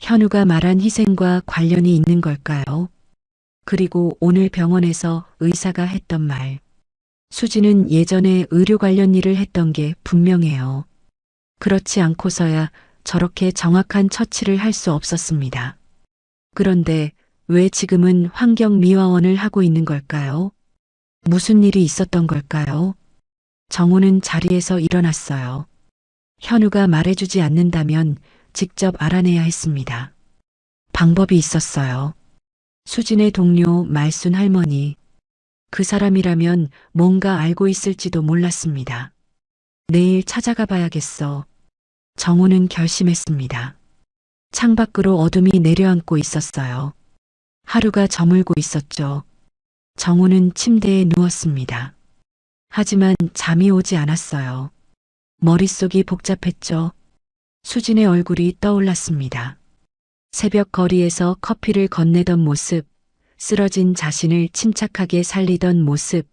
현우가 말한 희생과 관련이 있는 걸까요? 그리고 오늘 병원에서 의사가 했던 말. 수진은 예전에 의료 관련 일을 했던 게 분명해요. 그렇지 않고서야 저렇게 정확한 처치를 할 수 없었습니다. 그런데 왜 지금은 환경미화원을 하고 있는 걸까요? 무슨 일이 있었던 걸까요? 정우는 자리에서 일어났어요. 현우가 말해주지 않는다면 직접 알아내야 했습니다. 방법이 있었어요. 수진의 동료 말순 할머니. 그 사람이라면 뭔가 알고 있을지도 몰랐습니다. 내일 찾아가 봐야겠어. 정우는 결심했습니다. 창밖으로 어둠이 내려앉고 있었어요. 하루가 저물고 있었죠. 정우는 침대에 누웠습니다. 하지만 잠이 오지 않았어요. 머릿속이 복잡했죠. 수진의 얼굴이 떠올랐습니다. 새벽 거리에서 커피를 건네던 모습, 쓰러진 자신을 침착하게 살리던 모습,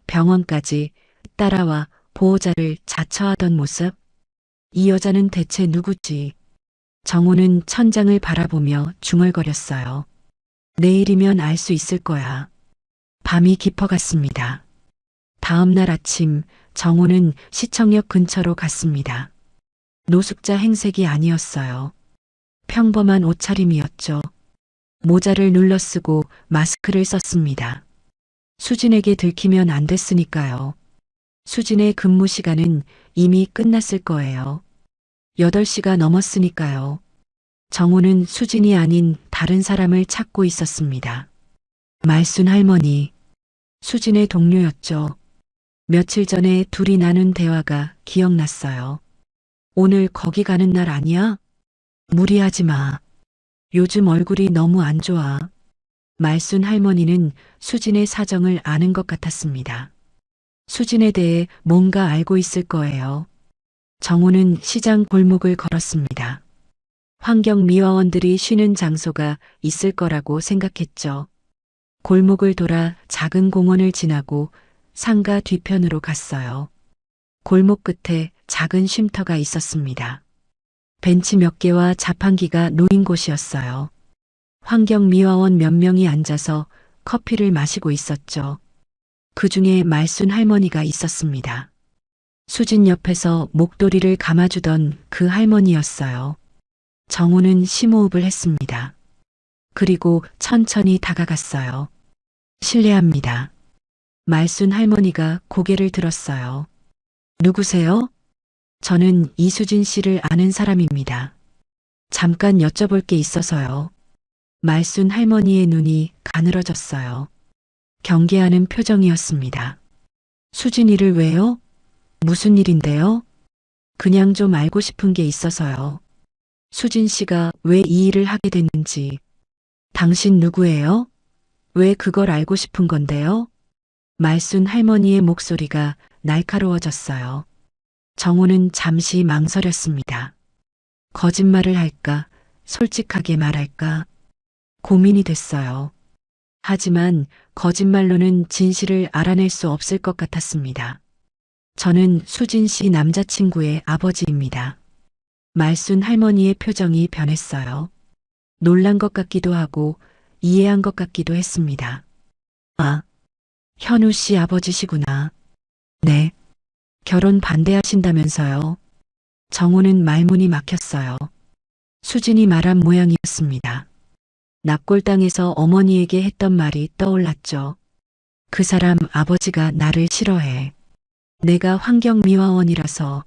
병원까지 따라와 보호자를 자처하던 모습. 이 여자는 대체 누구지? 정우는 천장을 바라보며 중얼거렸어요. 내일이면 알 수 있을 거야. 밤이 깊어갔습니다. 다음 날 아침 정우는 시청역 근처로 갔습니다. 노숙자 행색이 아니었어요. 평범한 옷차림이었죠. 모자를 눌러쓰고 마스크를 썼습니다. 수진에게 들키면 안 됐으니까요. 수진의 근무 시간은 이미 끝났을 거예요. 8시가 넘었으니까요. 정우는 수진이 아닌 다른 사람을 찾고 있었습니다. 말순 할머니. 수진의 동료였죠. 며칠 전에 둘이 나눈 대화가 기억났어요. 오늘 거기 가는 날 아니야? 무리하지 마. 요즘 얼굴이 너무 안 좋아. 말순 할머니는 수진의 사정을 아는 것 같았습니다. 수진에 대해 뭔가 알고 있을 거예요. 정우는 시장 골목을 걸었습니다. 환경미화원들이 쉬는 장소가 있을 거라고 생각했죠. 골목을 돌아 작은 공원을 지나고 상가 뒤편으로 갔어요. 골목 끝에 작은 쉼터가 있었습니다. 벤치 몇 개와 자판기가 놓인 곳이었어요. 환경미화원 몇 명이 앉아서 커피를 마시고 있었죠. 그 중에 말순 할머니가 있었습니다. 수진 옆에서 목도리를 감아주던 그 할머니였어요. 정우는 심호흡을 했습니다. 그리고 천천히 다가갔어요. 실례합니다. 말순 할머니가 고개를 들었어요. 누구세요? 저는 이수진 씨를 아는 사람입니다. 잠깐 여쭤볼 게 있어서요. 말순 할머니의 눈이 가늘어졌어요. 경계하는 표정이었습니다. 수진이를 왜요? 무슨 일인데요? 그냥 좀 알고 싶은 게 있어서요. 수진 씨가 왜 이 일을 하게 됐는지. 당신 누구예요? 왜 그걸 알고 싶은 건데요? 말순 할머니의 목소리가 날카로워졌어요. 정우는 잠시 망설였습니다. 거짓말을 할까, 솔직하게 말할까, 고민이 됐어요. 하지만 거짓말로는 진실을 알아낼 수 없을 것 같았습니다. 저는 수진 씨 남자친구의 아버지입니다. 말순 할머니의 표정이 변했어요. 놀란 것 같기도 하고 이해한 것 같기도 했습니다. 아, 현우 씨 아버지시구나. 네. 결혼 반대하신다면서요. 정우는 말문이 막혔어요. 수진이 말한 모양이었습니다. 납골당에서 어머니에게 했던 말이 떠올랐죠. 그 사람 아버지가 나를 싫어해. 내가 환경미화원이라서.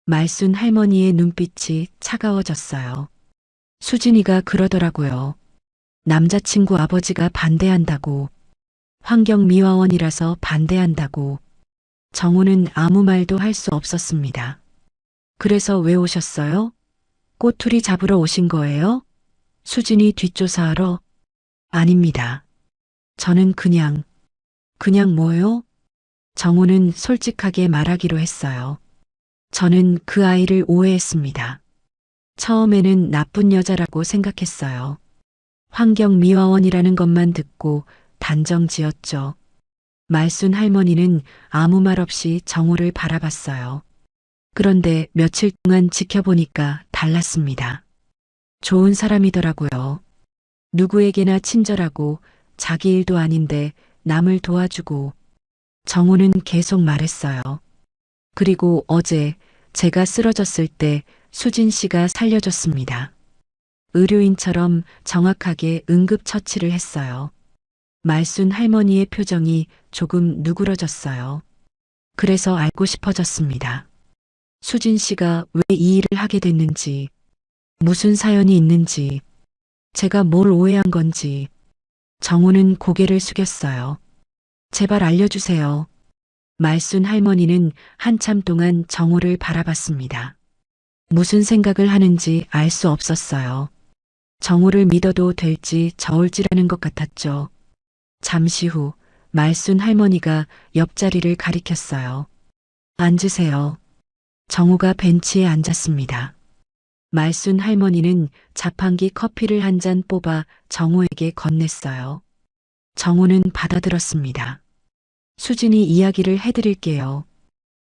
말순 할머니의 눈빛이 차가워졌어요. 수진이가 그러더라고요. 남자친구 아버지가 반대한다고. 환경미화원이라서 반대한다고. 정우는 아무 말도 할 수 없었습니다. 그래서 왜 오셨어요? 꼬투리 잡으러 오신 거예요? 수진이 뒷조사하러? 아닙니다. 저는 그냥 뭐요? 정우는 솔직하게 말하기로 했어요. 저는 그 아이를 오해했습니다. 처음에는 나쁜 여자라고 생각했어요. 환경미화원이라는 것만 듣고 단정 지었죠. 말순 할머니는 아무 말 없이 정호를 바라봤어요. 그런데 며칠 동안 지켜보니까 달랐습니다. 좋은 사람이더라고요. 누구에게나 친절하고 자기 일도 아닌데 남을 도와주고. 정호는 계속 말했어요. 그리고 어제 제가 쓰러졌을 때 수진 씨가 살려줬습니다. 의료인처럼 정확하게 응급처치를 했어요. 말순 할머니의 표정이 조금 누그러졌어요. 그래서 알고 싶어졌습니다. 수진 씨가 왜 이 일을 하게 됐는지, 무슨 사연이 있는지, 제가 뭘 오해한 건지. 정호는 고개를 숙였어요. 제발 알려주세요. 말순 할머니는 한참 동안 정호를 바라봤습니다. 무슨 생각을 하는지 알 수 없었어요. 정호를 믿어도 될지 저울질하는 것 같았죠. 잠시 후 말순 할머니가 옆자리를 가리켰어요. 앉으세요. 정호가 벤치에 앉았습니다. 말순 할머니는 자판기 커피를 한 잔 뽑아 정호에게 건넸어요. 정호는 받아들었습니다. 수진이 이야기를 해드릴게요.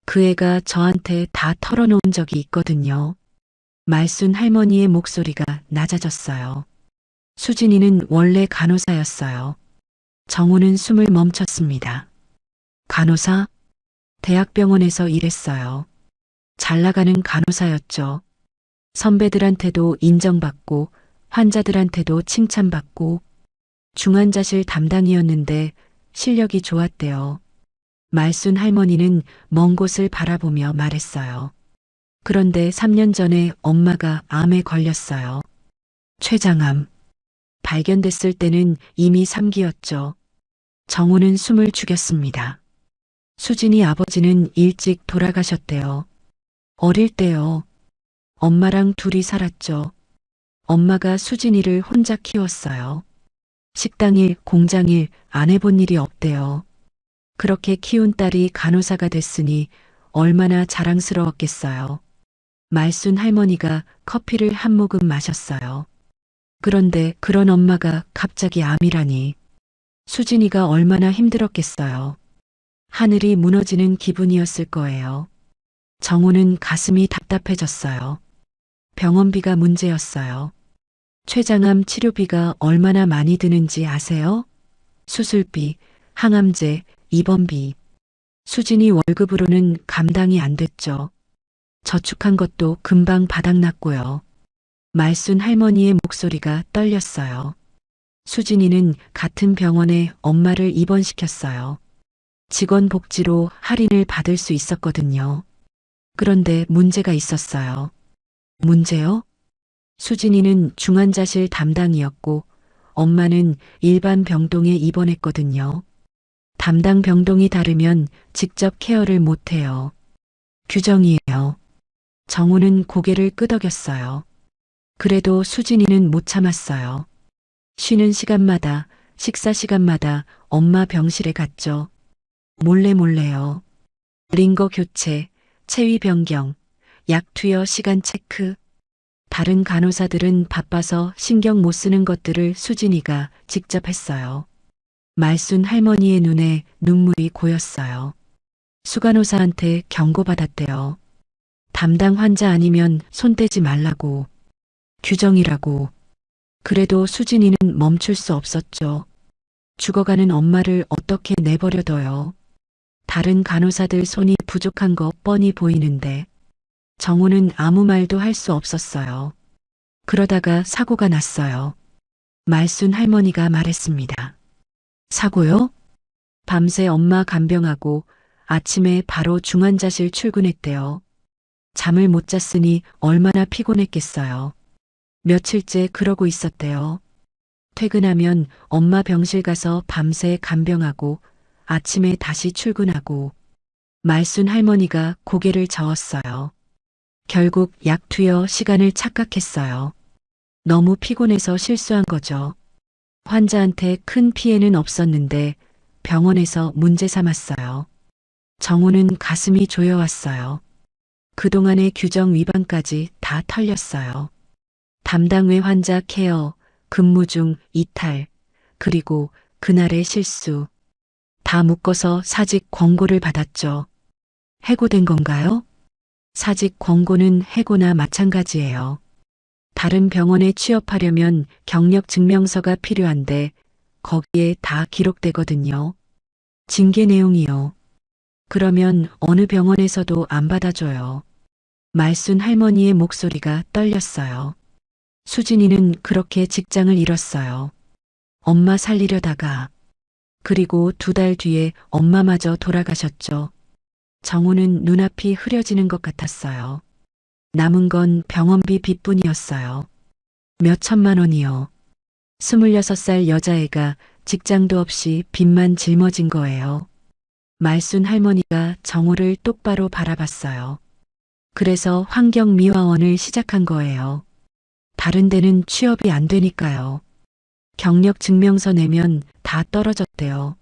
그 애가 저한테 다 털어놓은 적이 있거든요. 말순 할머니의 목소리가 낮아졌어요. 수진이는 원래 간호사였어요. 정호는 숨을 멈췄습니다. 간호사? 대학병원에서 일했어요. 잘 나가는 간호사였죠. 선배들한테도 인정받고 환자들한테도 칭찬받고 중환자실 담당이었는데 실력이 좋았대요. 말순 할머니는 먼 곳을 바라보며 말했어요. 그런데 3년 전에 엄마가 암에 걸렸어요. 췌장암. 발견됐을 때는 이미 3기였죠. 정호는 숨을 죽였습니다. 수진이 아버지는 일찍 돌아가셨대요. 어릴 때요. 엄마랑 둘이 살았죠. 엄마가 수진이를 혼자 키웠어요. 식당일, 공장일 안 해본 일이 없대요. 그렇게 키운 딸이 간호사가 됐으니 얼마나 자랑스러웠겠어요. 말순 할머니가 커피를 한 모금 마셨어요. 그런데 그런 엄마가 갑자기 암이라니. 수진이가 얼마나 힘들었겠어요. 하늘이 무너지는 기분이었을 거예요. 정호는 가슴이 답답해졌어요. 병원비가 문제였어요. 췌장암 치료비가 얼마나 많이 드는지 아세요? 수술비, 항암제, 입원비. 수진이 월급으로는 감당이 안 됐죠. 저축한 것도 금방 바닥났고요. 말순 할머니의 목소리가 떨렸어요. 수진이는 같은 병원에 엄마를 입원시켰어요. 직원 복지로 할인을 받을 수 있었거든요. 그런데 문제가 있었어요. 문제요? 수진이는 중환자실 담당이었고 엄마는 일반 병동에 입원했거든요. 담당 병동이 다르면 직접 케어를 못해요. 규정이에요. 정호는 고개를 끄덕였어요. 그래도 수진이는 못 참았어요. 쉬는 시간마다, 식사 시간마다 엄마 병실에 갔죠. 몰래요. 링거 교체, 체위 변경, 약 투여 시간 체크. 다른 간호사들은 바빠서 신경 못 쓰는 것들을 수진이가 직접 했어요. 말순 할머니의 눈에 눈물이 고였어요. 수간호사한테 경고받았대요. 담당 환자 아니면 손대지 말라고. 규정이라고. 그래도 수진이는 멈출 수 없었죠. 죽어가는 엄마를 어떻게 내버려둬요. 다른 간호사들 손이 부족한 거 뻔히 보이는데. 정호는 아무 말도 할 수 없었어요. 그러다가 사고가 났어요. 말순 할머니가 말했습니다. 사고요? 밤새 엄마 간병하고 아침에 바로 중환자실 출근했대요. 잠을 못 잤으니 얼마나 피곤했겠어요. 며칠째 그러고 있었대요. 퇴근하면 엄마 병실 가서 밤새 간병하고 아침에 다시 출근하고. 말순 할머니가 고개를 저었어요. 결국 약 투여 시간을 착각했어요. 너무 피곤해서 실수한 거죠. 환자한테 큰 피해는 없었는데 병원에서 문제 삼았어요. 정호는 가슴이 조여왔어요. 그동안의 규정 위반까지 다 털렸어요. 담당 외 환자 케어, 근무 중 이탈, 그리고 그날의 실수. 다 묶어서 사직 권고를 받았죠. 해고된 건가요? 사직 권고는 해고나 마찬가지예요. 다른 병원에 취업하려면 경력 증명서가 필요한데 거기에 다 기록되거든요. 징계 내용이요. 그러면 어느 병원에서도 안 받아줘요. 말순 할머니의 목소리가 떨렸어요. 수진이는 그렇게 직장을 잃었어요. 엄마 살리려다가. 그리고 2달 뒤에 엄마마저 돌아가셨죠. 정우는 눈앞이 흐려지는 것 같았어요. 남은 건 병원비 빚뿐이었어요. 몇 천만 원이요. 26살 여자애가 직장도 없이 빚만 짊어진 거예요. 말순 할머니가 정우를 똑바로 바라봤어요. 그래서 환경미화원을 시작한 거예요. 다른 데는 취업이 안 되니까요. 경력 증명서 내면 다 떨어졌대요.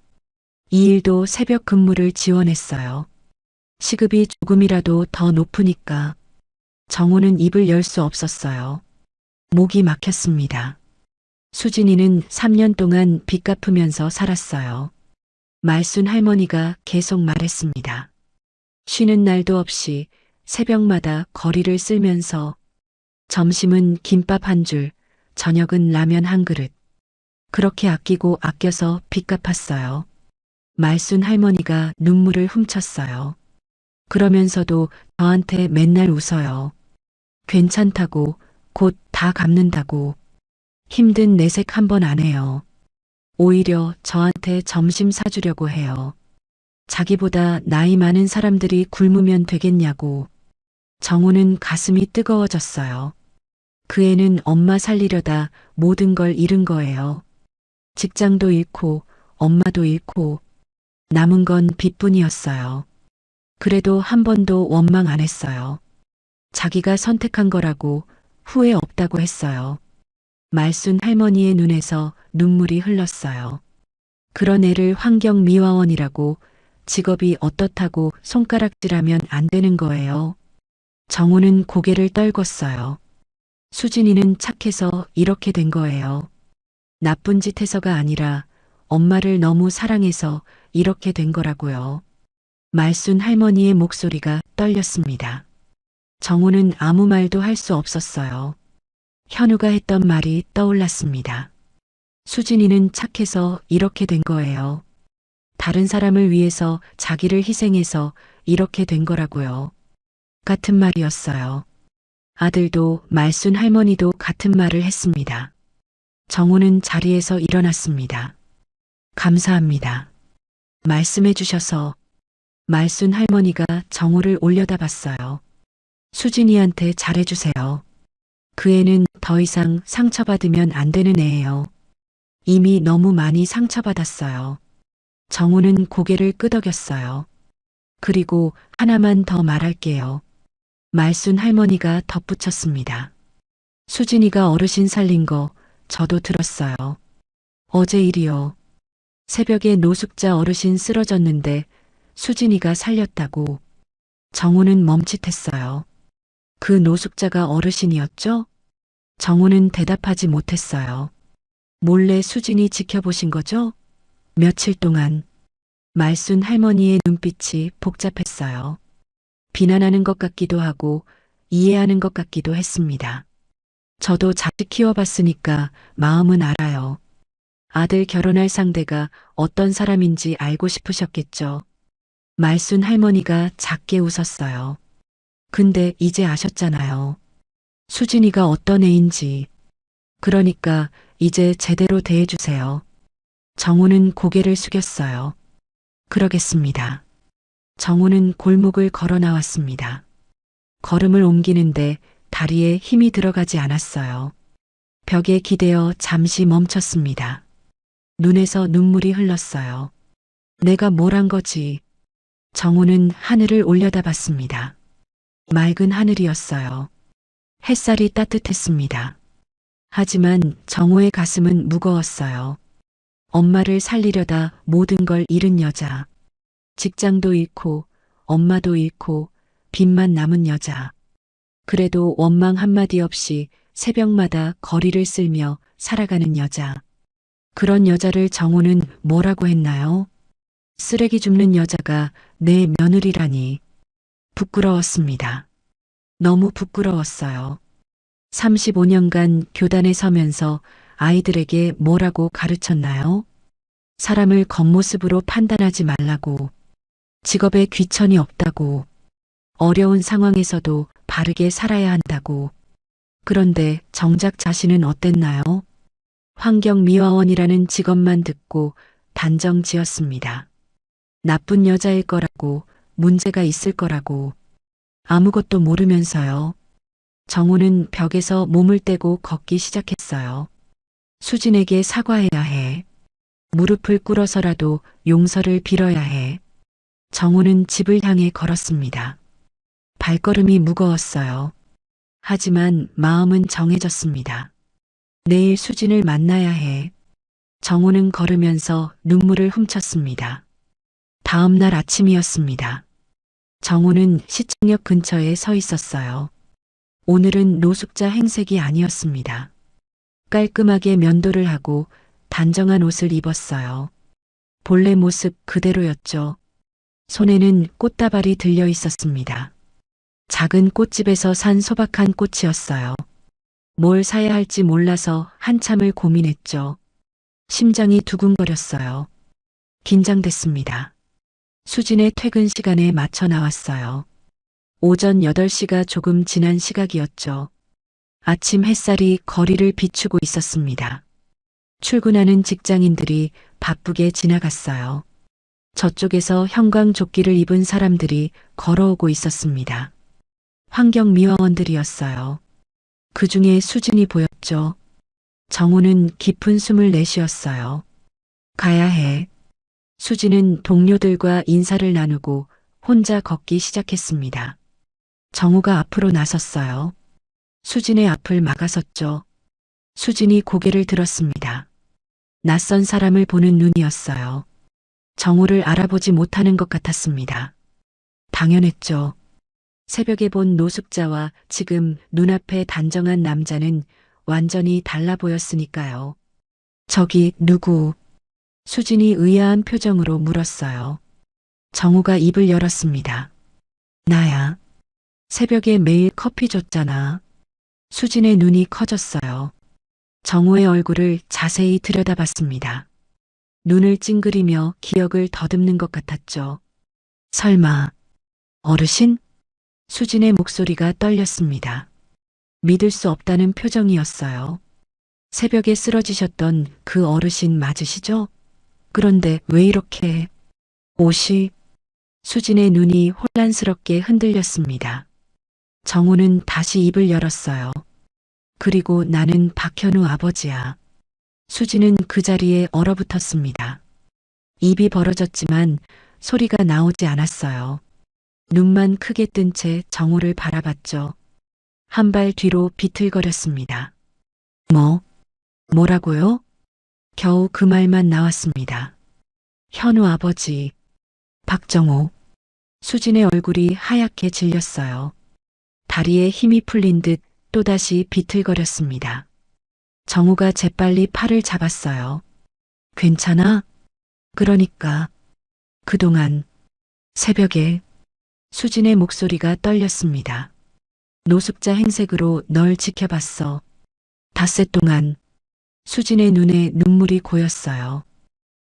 이 일도 새벽 근무를 지원했어요. 시급이 조금이라도 더 높으니까. 정우는 입을 열 수 없었어요. 목이 막혔습니다. 수진이는 3년 동안 빚 갚으면서 살았어요. 말순 할머니가 계속 말했습니다. 쉬는 날도 없이 새벽마다 거리를 쓸면서 점심은 김밥 한 줄, 저녁은 라면 한 그릇. 그렇게 아끼고 아껴서 빚 갚았어요. 말순 할머니가 눈물을 훔쳤어요. 그러면서도 저한테 맨날 웃어요. 괜찮다고, 곧 다 갚는다고. 힘든 내색 한 번 안 해요. 오히려 저한테 점심 사주려고 해요. 자기보다 나이 많은 사람들이 굶으면 되겠냐고. 정우는 가슴이 뜨거워졌어요. 그 애는 엄마 살리려다 모든 걸 잃은 거예요. 직장도 잃고 엄마도 잃고 남은 건 빚뿐이었어요. 그래도 한 번도 원망 안 했어요. 자기가 선택한 거라고 후회 없다고 했어요. 말순 할머니의 눈에서 눈물이 흘렀어요. 그런 애를 환경미화원이라고 직업이 어떻다고 손가락질하면 안 되는 거예요. 정우는 고개를 떨궜어요. 수진이는 착해서 이렇게 된 거예요. 나쁜 짓 해서가 아니라 엄마를 너무 사랑해서 이렇게 된 거라고요. 말순 할머니의 목소리가 떨렸습니다. 정우는 아무 말도 할 수 없었어요. 현우가 했던 말이 떠올랐습니다. 수진이는 착해서 이렇게 된 거예요. 다른 사람을 위해서 자기를 희생해서 이렇게 된 거라고요. 같은 말이었어요. 아들도 말순 할머니도 같은 말을 했습니다. 정우는 자리에서 일어났습니다. 감사합니다. 말씀해 주셔서. 말순 할머니가 정우를 올려다봤어요. 수진이한테 잘해주세요. 그 애는 더 이상 상처받으면 안 되는 애예요. 이미 너무 많이 상처받았어요. 정우는 고개를 끄덕였어요. 그리고 하나만 더 말할게요. 말순 할머니가 덧붙였습니다. 수진이가 어르신 살린 거 저도 들었어요. 어제 일이요. 새벽에 노숙자 어르신 쓰러졌는데 수진이가 살렸다고. 정우는 멈칫했어요. 그 노숙자가 어르신이었죠? 정우는 대답하지 못했어요. 몰래 수진이 지켜보신 거죠? 며칠 동안. 말순 할머니의 눈빛이 복잡했어요. 비난하는 것 같기도 하고 이해하는 것 같기도 했습니다. 저도 자식 키워봤으니까 마음은 알아요. 아들 결혼할 상대가 어떤 사람인지 알고 싶으셨겠죠. 말순 할머니가 작게 웃었어요. 근데 이제 아셨잖아요. 수진이가 어떤 애인지. 그러니까 이제 제대로 대해주세요. 정우는 고개를 숙였어요. 그러겠습니다. 정우는 골목을 걸어 나왔습니다. 걸음을 옮기는데 다리에 힘이 들어가지 않았어요. 벽에 기대어 잠시 멈췄습니다. 눈에서 눈물이 흘렀어요. 내가 뭘 한 거지? 정우는 하늘을 올려다봤습니다. 맑은 하늘이었어요. 햇살이 따뜻했습니다. 하지만 정우의 가슴은 무거웠어요. 엄마를 살리려다 모든 걸 잃은 여자. 직장도 잃고 엄마도 잃고 빚만 남은 여자. 그래도 원망 한마디 없이 새벽마다 거리를 쓸며 살아가는 여자. 그런 여자를 정호는 뭐라고 했나요? 쓰레기 줍는 여자가 내 며느리라니. 부끄러웠습니다. 너무 부끄러웠어요. 35년간 교단에 서면서 아이들에게 뭐라고 가르쳤나요? 사람을 겉모습으로 판단하지 말라고. 직업에 귀천이 없다고. 어려운 상황에서도 바르게 살아야 한다고. 그런데 정작 자신은 어땠나요? 환경미화원이라는 직업만 듣고 단정 지었습니다. 나쁜 여자일 거라고, 문제가 있을 거라고. 아무것도 모르면서요. 정호는 벽에서 몸을 떼고 걷기 시작했어요. 수진에게 사과해야 해. 무릎을 꿇어서라도 용서를 빌어야 해. 정호는 집을 향해 걸었습니다. 발걸음이 무거웠어요. 하지만 마음은 정해졌습니다. 내일 수진을 만나야 해. 정호는 걸으면서 눈물을 훔쳤습니다. 다음 날 아침이었습니다. 정호는 시청역 근처에 서 있었어요. 오늘은 노숙자 행색이 아니었습니다. 깔끔하게 면도를 하고 단정한 옷을 입었어요. 본래 모습 그대로였죠. 손에는 꽃다발이 들려 있었습니다. 작은 꽃집에서 산 소박한 꽃이었어요. 뭘 사야 할지 몰라서 한참을 고민했죠. 심장이 두근거렸어요. 긴장됐습니다. 수진의 퇴근 시간에 맞춰 나왔어요. 오전 8시가 조금 지난 시각이었죠. 아침 햇살이 거리를 비추고 있었습니다. 출근하는 직장인들이 바쁘게 지나갔어요. 저쪽에서 형광조끼를 입은 사람들이 걸어오고 있었습니다. 환경미화원들이었어요. 그 중에 수진이 보였죠. 정호는 깊은 숨을 내쉬었어요. 가야 해. 수진은 동료들과 인사를 나누고 혼자 걷기 시작했습니다. 정호가 앞으로 나섰어요. 수진의 앞을 막아섰죠. 수진이 고개를 들었습니다. 낯선 사람을 보는 눈이었어요. 정호를 알아보지 못하는 것 같았습니다. 당연했죠. 새벽에 본 노숙자와 지금 눈앞에 단정한 남자는 완전히 달라 보였으니까요. 저기 누구? 수진이 의아한 표정으로 물었어요. 정호가 입을 열었습니다. 나야. 새벽에 매일 커피 줬잖아. 수진의 눈이 커졌어요. 정호의 얼굴을 자세히 들여다봤습니다. 눈을 찡그리며 기억을 더듬는 것 같았죠. 설마 어르신? 수진의 목소리가 떨렸습니다. 믿을 수 없다는 표정이었어요. 새벽에 쓰러지셨던 그 어르신 맞으시죠? 그런데 왜 이렇게 옷이? 수진의 눈이 혼란스럽게 흔들렸습니다. 정호는 다시 입을 열었어요. 그리고 나는 박현우 아버지야. 수진은 그 자리에 얼어붙었습니다. 입이 벌어졌지만 소리가 나오지 않았어요. 눈만 크게 뜬 채 정호를 바라봤죠. 한 발 뒤로 비틀거렸습니다. 뭐라고요? 겨우 그 말만 나왔습니다. 현우 아버지. 박정호. 수진의 얼굴이 하얗게 질렸어요. 다리에 힘이 풀린 듯 또다시 비틀거렸습니다. 정호가 재빨리 팔을 잡았어요. 괜찮아? 그러니까 그동안 새벽에 수진의 목소리가 떨렸습니다. 노숙자 행색으로 널 지켜봤어. 닷새 동안. 수진의 눈에 눈물이 고였어요.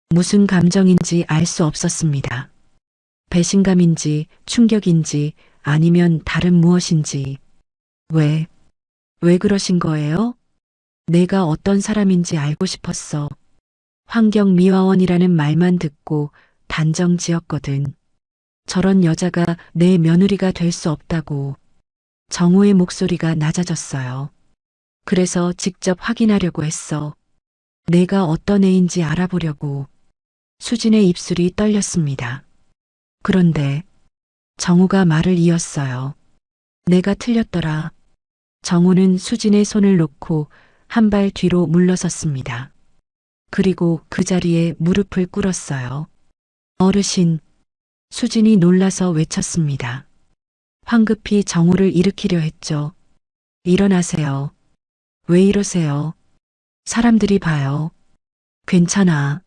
무슨 감정인지 알 수 없었습니다. 배신감인지 충격인지 아니면 다른 무엇인지. 왜 그러신 거예요? 내가 어떤 사람인지 알고 싶었어. 환경미화원이라는 말만 듣고 단정 지었거든. 저런 여자가 내 며느리가 될 수 없다고. 정호의 목소리가 낮아졌어요. 그래서 직접 확인하려고 했어. 내가 어떤 애인지 알아보려고. 수진의 입술이 떨렸습니다. 그런데 정호가 말을 이었어요. 내가 틀렸더라. 정호는 수진의 손을 놓고 한 발 뒤로 물러섰습니다. 그리고 그 자리에 무릎을 꿇었어요. 어르신. 수진이 놀라서 외쳤습니다. 황급히 정호를 일으키려 했죠. 일어나세요. 왜 이러세요? 사람들이 봐요. 괜찮아.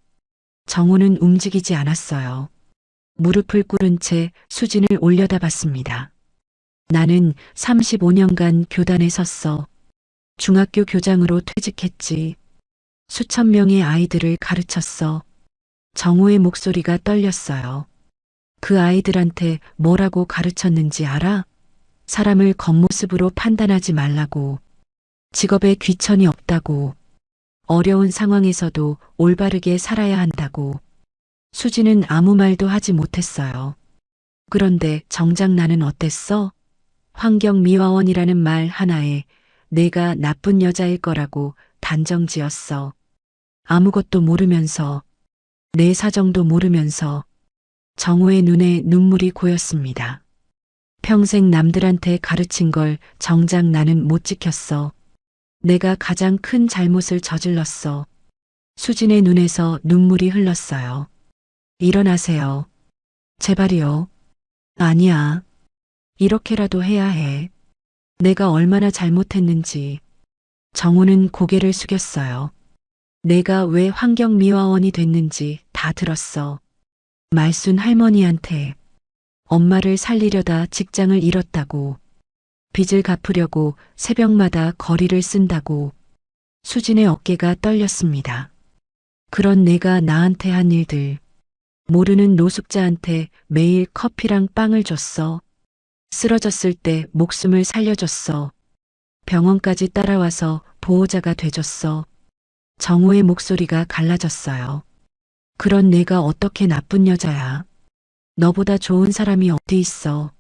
정우는 움직이지 않았어요. 무릎을 꿇은 채 수진을 올려다봤습니다. 나는 35년간 교단에 섰어. 중학교 교장으로 퇴직했지. 수천 명의 아이들을 가르쳤어. 정우의 목소리가 떨렸어요. 그 아이들한테 뭐라고 가르쳤는지 알아? 사람을 겉모습으로 판단하지 말라고. 직업에 귀천이 없다고. 어려운 상황에서도 올바르게 살아야 한다고. 수지는 아무 말도 하지 못했어요. 그런데 정작 나는 어땠어? 환경미화원이라는 말 하나에 내가 나쁜 여자일 거라고 단정 지었어. 아무것도 모르면서, 내 사정도 모르면서 정우의 눈에 눈물이 고였습니다. 평생 남들한테 가르친 걸 정작 나는 못 지켰어. 내가 가장 큰 잘못을 저질렀어. 수진의 눈에서 눈물이 흘렀어요. 일어나세요. 제발이요. 아니야. 이렇게라도 해야 해. 내가 얼마나 잘못했는지. 정우는 고개를 숙였어요. 내가 왜 환경미화원이 됐는지 다 들었어. 말순 할머니한테 엄마를 살리려다 직장을 잃었다고. 빚을 갚으려고 새벽마다 거리를 쓴다고. 수진의 어깨가 떨렸습니다. 그런 내가 나한테 한 일들. 모르는 노숙자한테 매일 커피랑 빵을 줬어. 쓰러졌을 때 목숨을 살려줬어. 병원까지 따라와서 보호자가 돼줬어. 정우의 목소리가 갈라졌어요. 그런 내가 어떻게 나쁜 여자야. 너보다 좋은 사람이 어디 있어.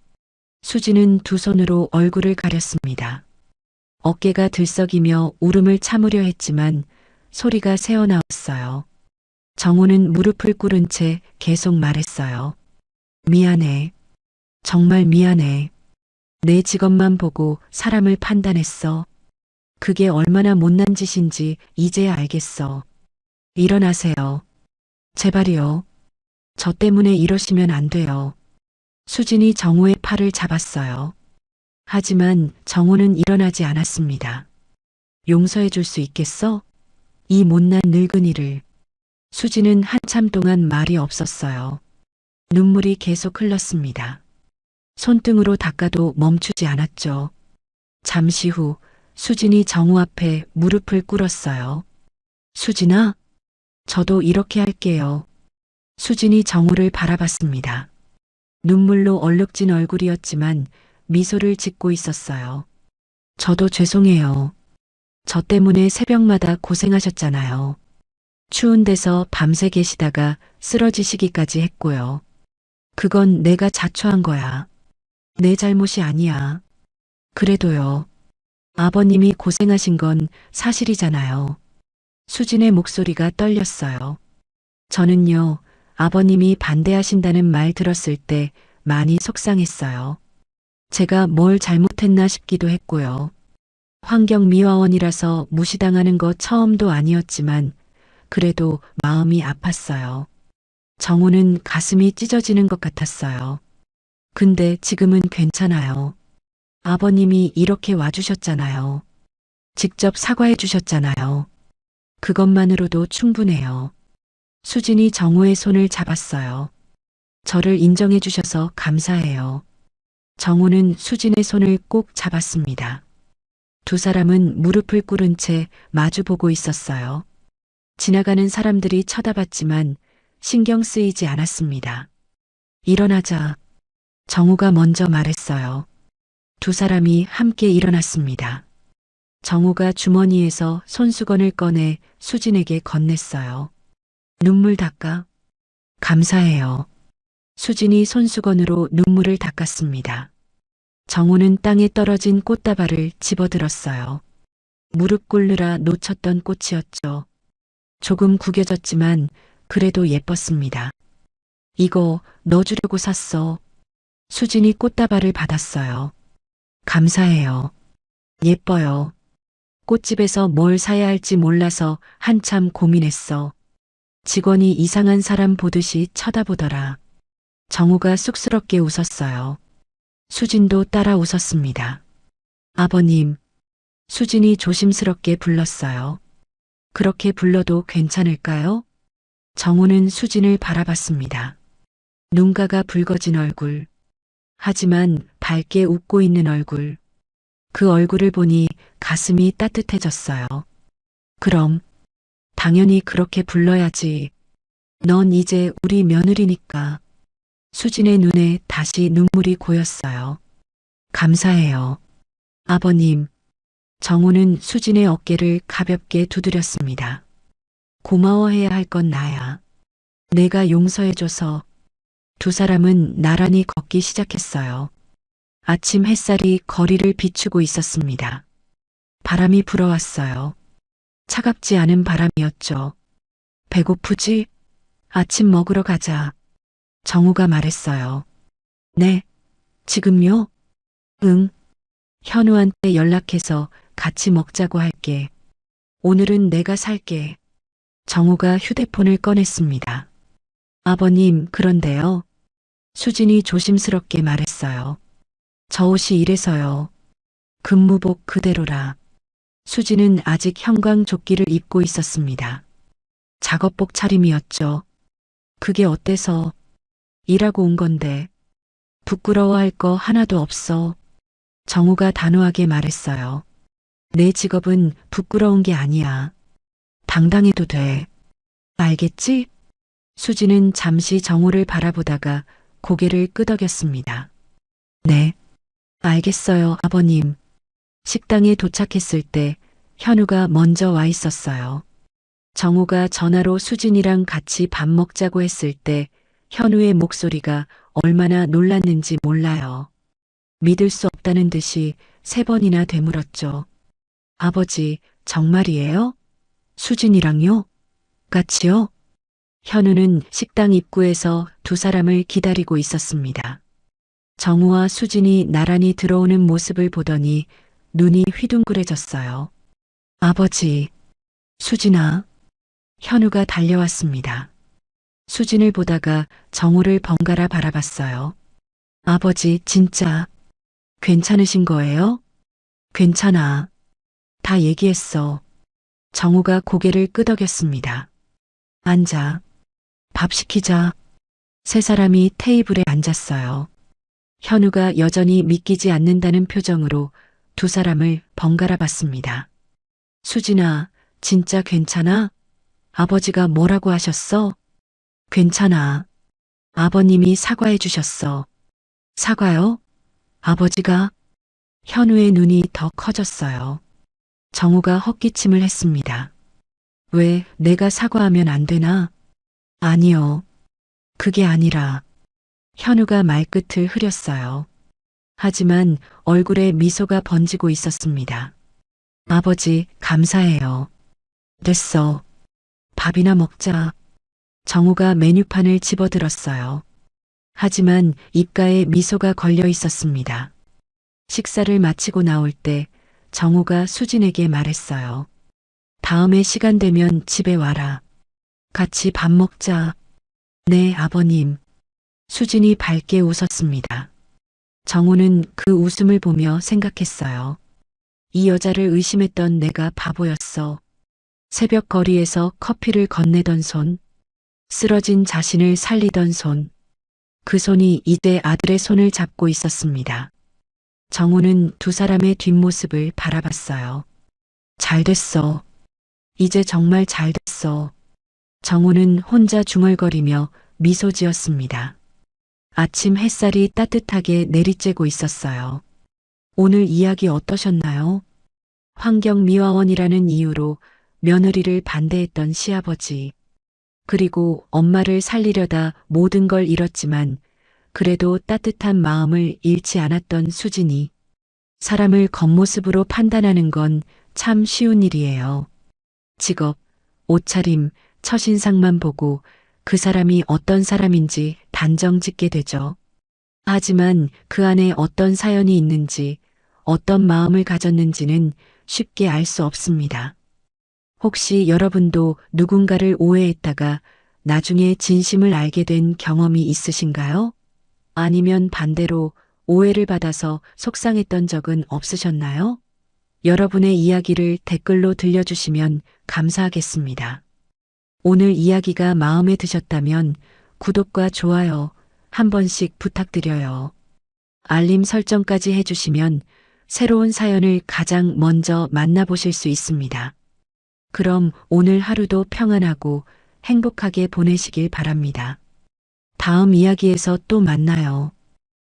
수지는 두 손으로 얼굴을 가렸습니다. 어깨가 들썩이며 울음을 참으려 했지만 소리가 새어나왔어요. 정우는 무릎을 꿇은 채 계속 말했어요. 미안해. 정말 미안해. 내 직업만 보고 사람을 판단했어. 그게 얼마나 못난 짓인지 이제야 알겠어. 일어나세요. 제발이요. 저 때문에 이러시면 안 돼요. 수진이 정우의 팔을 잡았어요. 하지만 정우는 일어나지 않았습니다. 용서해 줄 수 있겠어? 이 못난 늙은이를. 수진은 한참 동안 말이 없었어요. 눈물이 계속 흘렀습니다. 손등으로 닦아도 멈추지 않았죠. 잠시 후 수진이 정우 앞에 무릎을 꿇었어요. 수진아, 저도 이렇게 할게요. 수진이 정우를 바라봤습니다. 눈물로 얼룩진 얼굴이었지만 미소를 짓고 있었어요. 저도 죄송해요. 저 때문에 새벽마다 고생하셨잖아요. 추운 데서 밤새 계시다가 쓰러지시기까지 했고요. 그건 내가 자초한 거야. 내 잘못이 아니야. 그래도요. 아버님이 고생하신 건 사실이잖아요. 수진의 목소리가 떨렸어요. 저는요, 아버님이 반대하신다는 말 들었을 때 많이 속상했어요. 제가 뭘 잘못했나 싶기도 했고요. 환경미화원이라서 무시당하는 거 처음도 아니었지만 그래도 마음이 아팠어요. 정우는 가슴이 찢어지는 것 같았어요. 근데 지금은 괜찮아요. 아버님이 이렇게 와주셨잖아요. 직접 사과해 주셨잖아요. 그것만으로도 충분해요. 수진이 정우의 손을 잡았어요. 저를 인정해 주셔서 감사해요. 정우는 수진의 손을 꼭 잡았습니다. 두 사람은 무릎을 꿇은 채 마주보고 있었어요. 지나가는 사람들이 쳐다봤지만 신경 쓰이지 않았습니다. 일어나자. 정우가 먼저 말했어요. 두 사람이 함께 일어났습니다. 정우가 주머니에서 손수건을 꺼내 수진에게 건넸어요. 눈물 닦아. 감사해요. 수진이 손수건으로 눈물을 닦았습니다. 정우는 땅에 떨어진 꽃다발을 집어들었어요. 무릎 꿇느라 놓쳤던 꽃이었죠. 조금 구겨졌지만 그래도 예뻤습니다. 이거 너 주려고 샀어. 수진이 꽃다발을 받았어요. 감사해요. 예뻐요. 꽃집에서 뭘 사야 할지 몰라서 한참 고민했어. 직원이 이상한 사람 보듯이 쳐다보더라. 정우가 쑥스럽게 웃었어요. 수진도 따라 웃었습니다. 아버님, 수진이 조심스럽게 불렀어요. 그렇게 불러도 괜찮을까요? 정우는 수진을 바라봤습니다. 눈가가 붉어진 얼굴. 하지만 밝게 웃고 있는 얼굴. 그 얼굴을 보니 가슴이 따뜻해졌어요. 그럼, 당연히 그렇게 불러야지. 넌 이제 우리 며느리니까. 수진의 눈에 다시 눈물이 고였어요. 감사해요. 아버님. 정우는 수진의 어깨를 가볍게 두드렸습니다. 고마워해야 할 건 나야. 내가 용서해줘서. 두 사람은 나란히 걷기 시작했어요. 아침 햇살이 거리를 비추고 있었습니다. 바람이 불어왔어요. 차갑지 않은 바람이었죠. 배고프지? 아침 먹으러 가자. 정우가 말했어요. 네, 지금요? 응. 현우한테 연락해서 같이 먹자고 할게. 오늘은 내가 살게. 정우가 휴대폰을 꺼냈습니다. 아버님, 그런데요. 수진이 조심스럽게 말했어요. 저 옷이 이래서요. 근무복 그대로라. 수진은 아직 형광조끼를 입고 있었습니다. 작업복 차림이었죠. 그게 어때서? 일하고 온 건데. 부끄러워할 거 하나도 없어. 정우가 단호하게 말했어요. 내 직업은 부끄러운 게 아니야. 당당해도 돼. 알겠지? 수진은 잠시 정우를 바라보다가 고개를 끄덕였습니다. 네. 알겠어요, 아버님. 식당에 도착했을 때 현우가 먼저 와 있었어요. 정우가 전화로 수진이랑 같이 밥 먹자고 했을 때 현우의 목소리가 얼마나 놀랐는지 몰라요. 믿을 수 없다는 듯이 3번이나 되물었죠. 아버지, 정말이에요? 수진이랑요? 같이요? 현우는 식당 입구에서 두 사람을 기다리고 있었습니다. 정우와 수진이 나란히 들어오는 모습을 보더니 눈이 휘둥그레졌어요. 아버지, 수진아. 현우가 달려왔습니다. 수진을 보다가 정우를 번갈아 바라봤어요. 아버지, 진짜 괜찮으신 거예요? 괜찮아. 다 얘기했어. 정우가 고개를 끄덕였습니다. 앉아. 밥 시키자. 세 사람이 테이블에 앉았어요. 현우가 여전히 믿기지 않는다는 표정으로 두 사람을 번갈아 봤습니다. 수진아, 진짜 괜찮아? 아버지가 뭐라고 하셨어? 괜찮아. 아버님이 사과해 주셨어. 사과요? 아버지가? 현우의 눈이 더 커졌어요. 정우가 헛기침을 했습니다. 왜 내가 사과하면 안 되나? 아니요. 그게 아니라. 현우가 말끝을 흐렸어요. 하지만 얼굴에 미소가 번지고 있었습니다. 아버지, 감사해요. 됐어. 밥이나 먹자. 정우가 메뉴판을 집어들었어요. 하지만 입가에 미소가 걸려 있었습니다. 식사를 마치고 나올 때 정우가 수진에게 말했어요. 다음에 시간 되면 집에 와라. 같이 밥 먹자. 네, 아버님. 수진이 밝게 웃었습니다. 정우는 그 웃음을 보며 생각했어요. 이 여자를 의심했던 내가 바보였어. 새벽 거리에서 커피를 건네던 손, 쓰러진 자신을 살리던 손, 그 손이 이제 아들의 손을 잡고 있었습니다. 정우는 두 사람의 뒷모습을 바라봤어요. 잘 됐어. 이제 정말 잘 됐어. 정우는 혼자 중얼거리며 미소 지었습니다. 아침 햇살이 따뜻하게 내리쬐고 있었어요. 오늘 이야기 어떠셨나요? 환경미화원이라는 이유로 며느리를 반대했던 시아버지. 그리고 엄마를 살리려다 모든 걸 잃었지만 그래도 따뜻한 마음을 잃지 않았던 수진이. 사람을 겉모습으로 판단하는 건 참 쉬운 일이에요. 직업, 옷차림, 첫인상만 보고 그 사람이 어떤 사람인지 단정 짓게 되죠. 하지만 그 안에 어떤 사연이 있는지, 어떤 마음을 가졌는지는 쉽게 알 수 없습니다. 혹시 여러분도 누군가를 오해했다가 나중에 진심을 알게 된 경험이 있으신가요? 아니면 반대로 오해를 받아서 속상했던 적은 없으셨나요? 여러분의 이야기를 댓글로 들려주시면 감사하겠습니다. 오늘 이야기가 마음에 드셨다면 구독과 좋아요 한 번씩 부탁드려요. 알림 설정까지 해주시면 새로운 사연을 가장 먼저 만나보실 수 있습니다. 그럼 오늘 하루도 평안하고 행복하게 보내시길 바랍니다. 다음 이야기에서 또 만나요.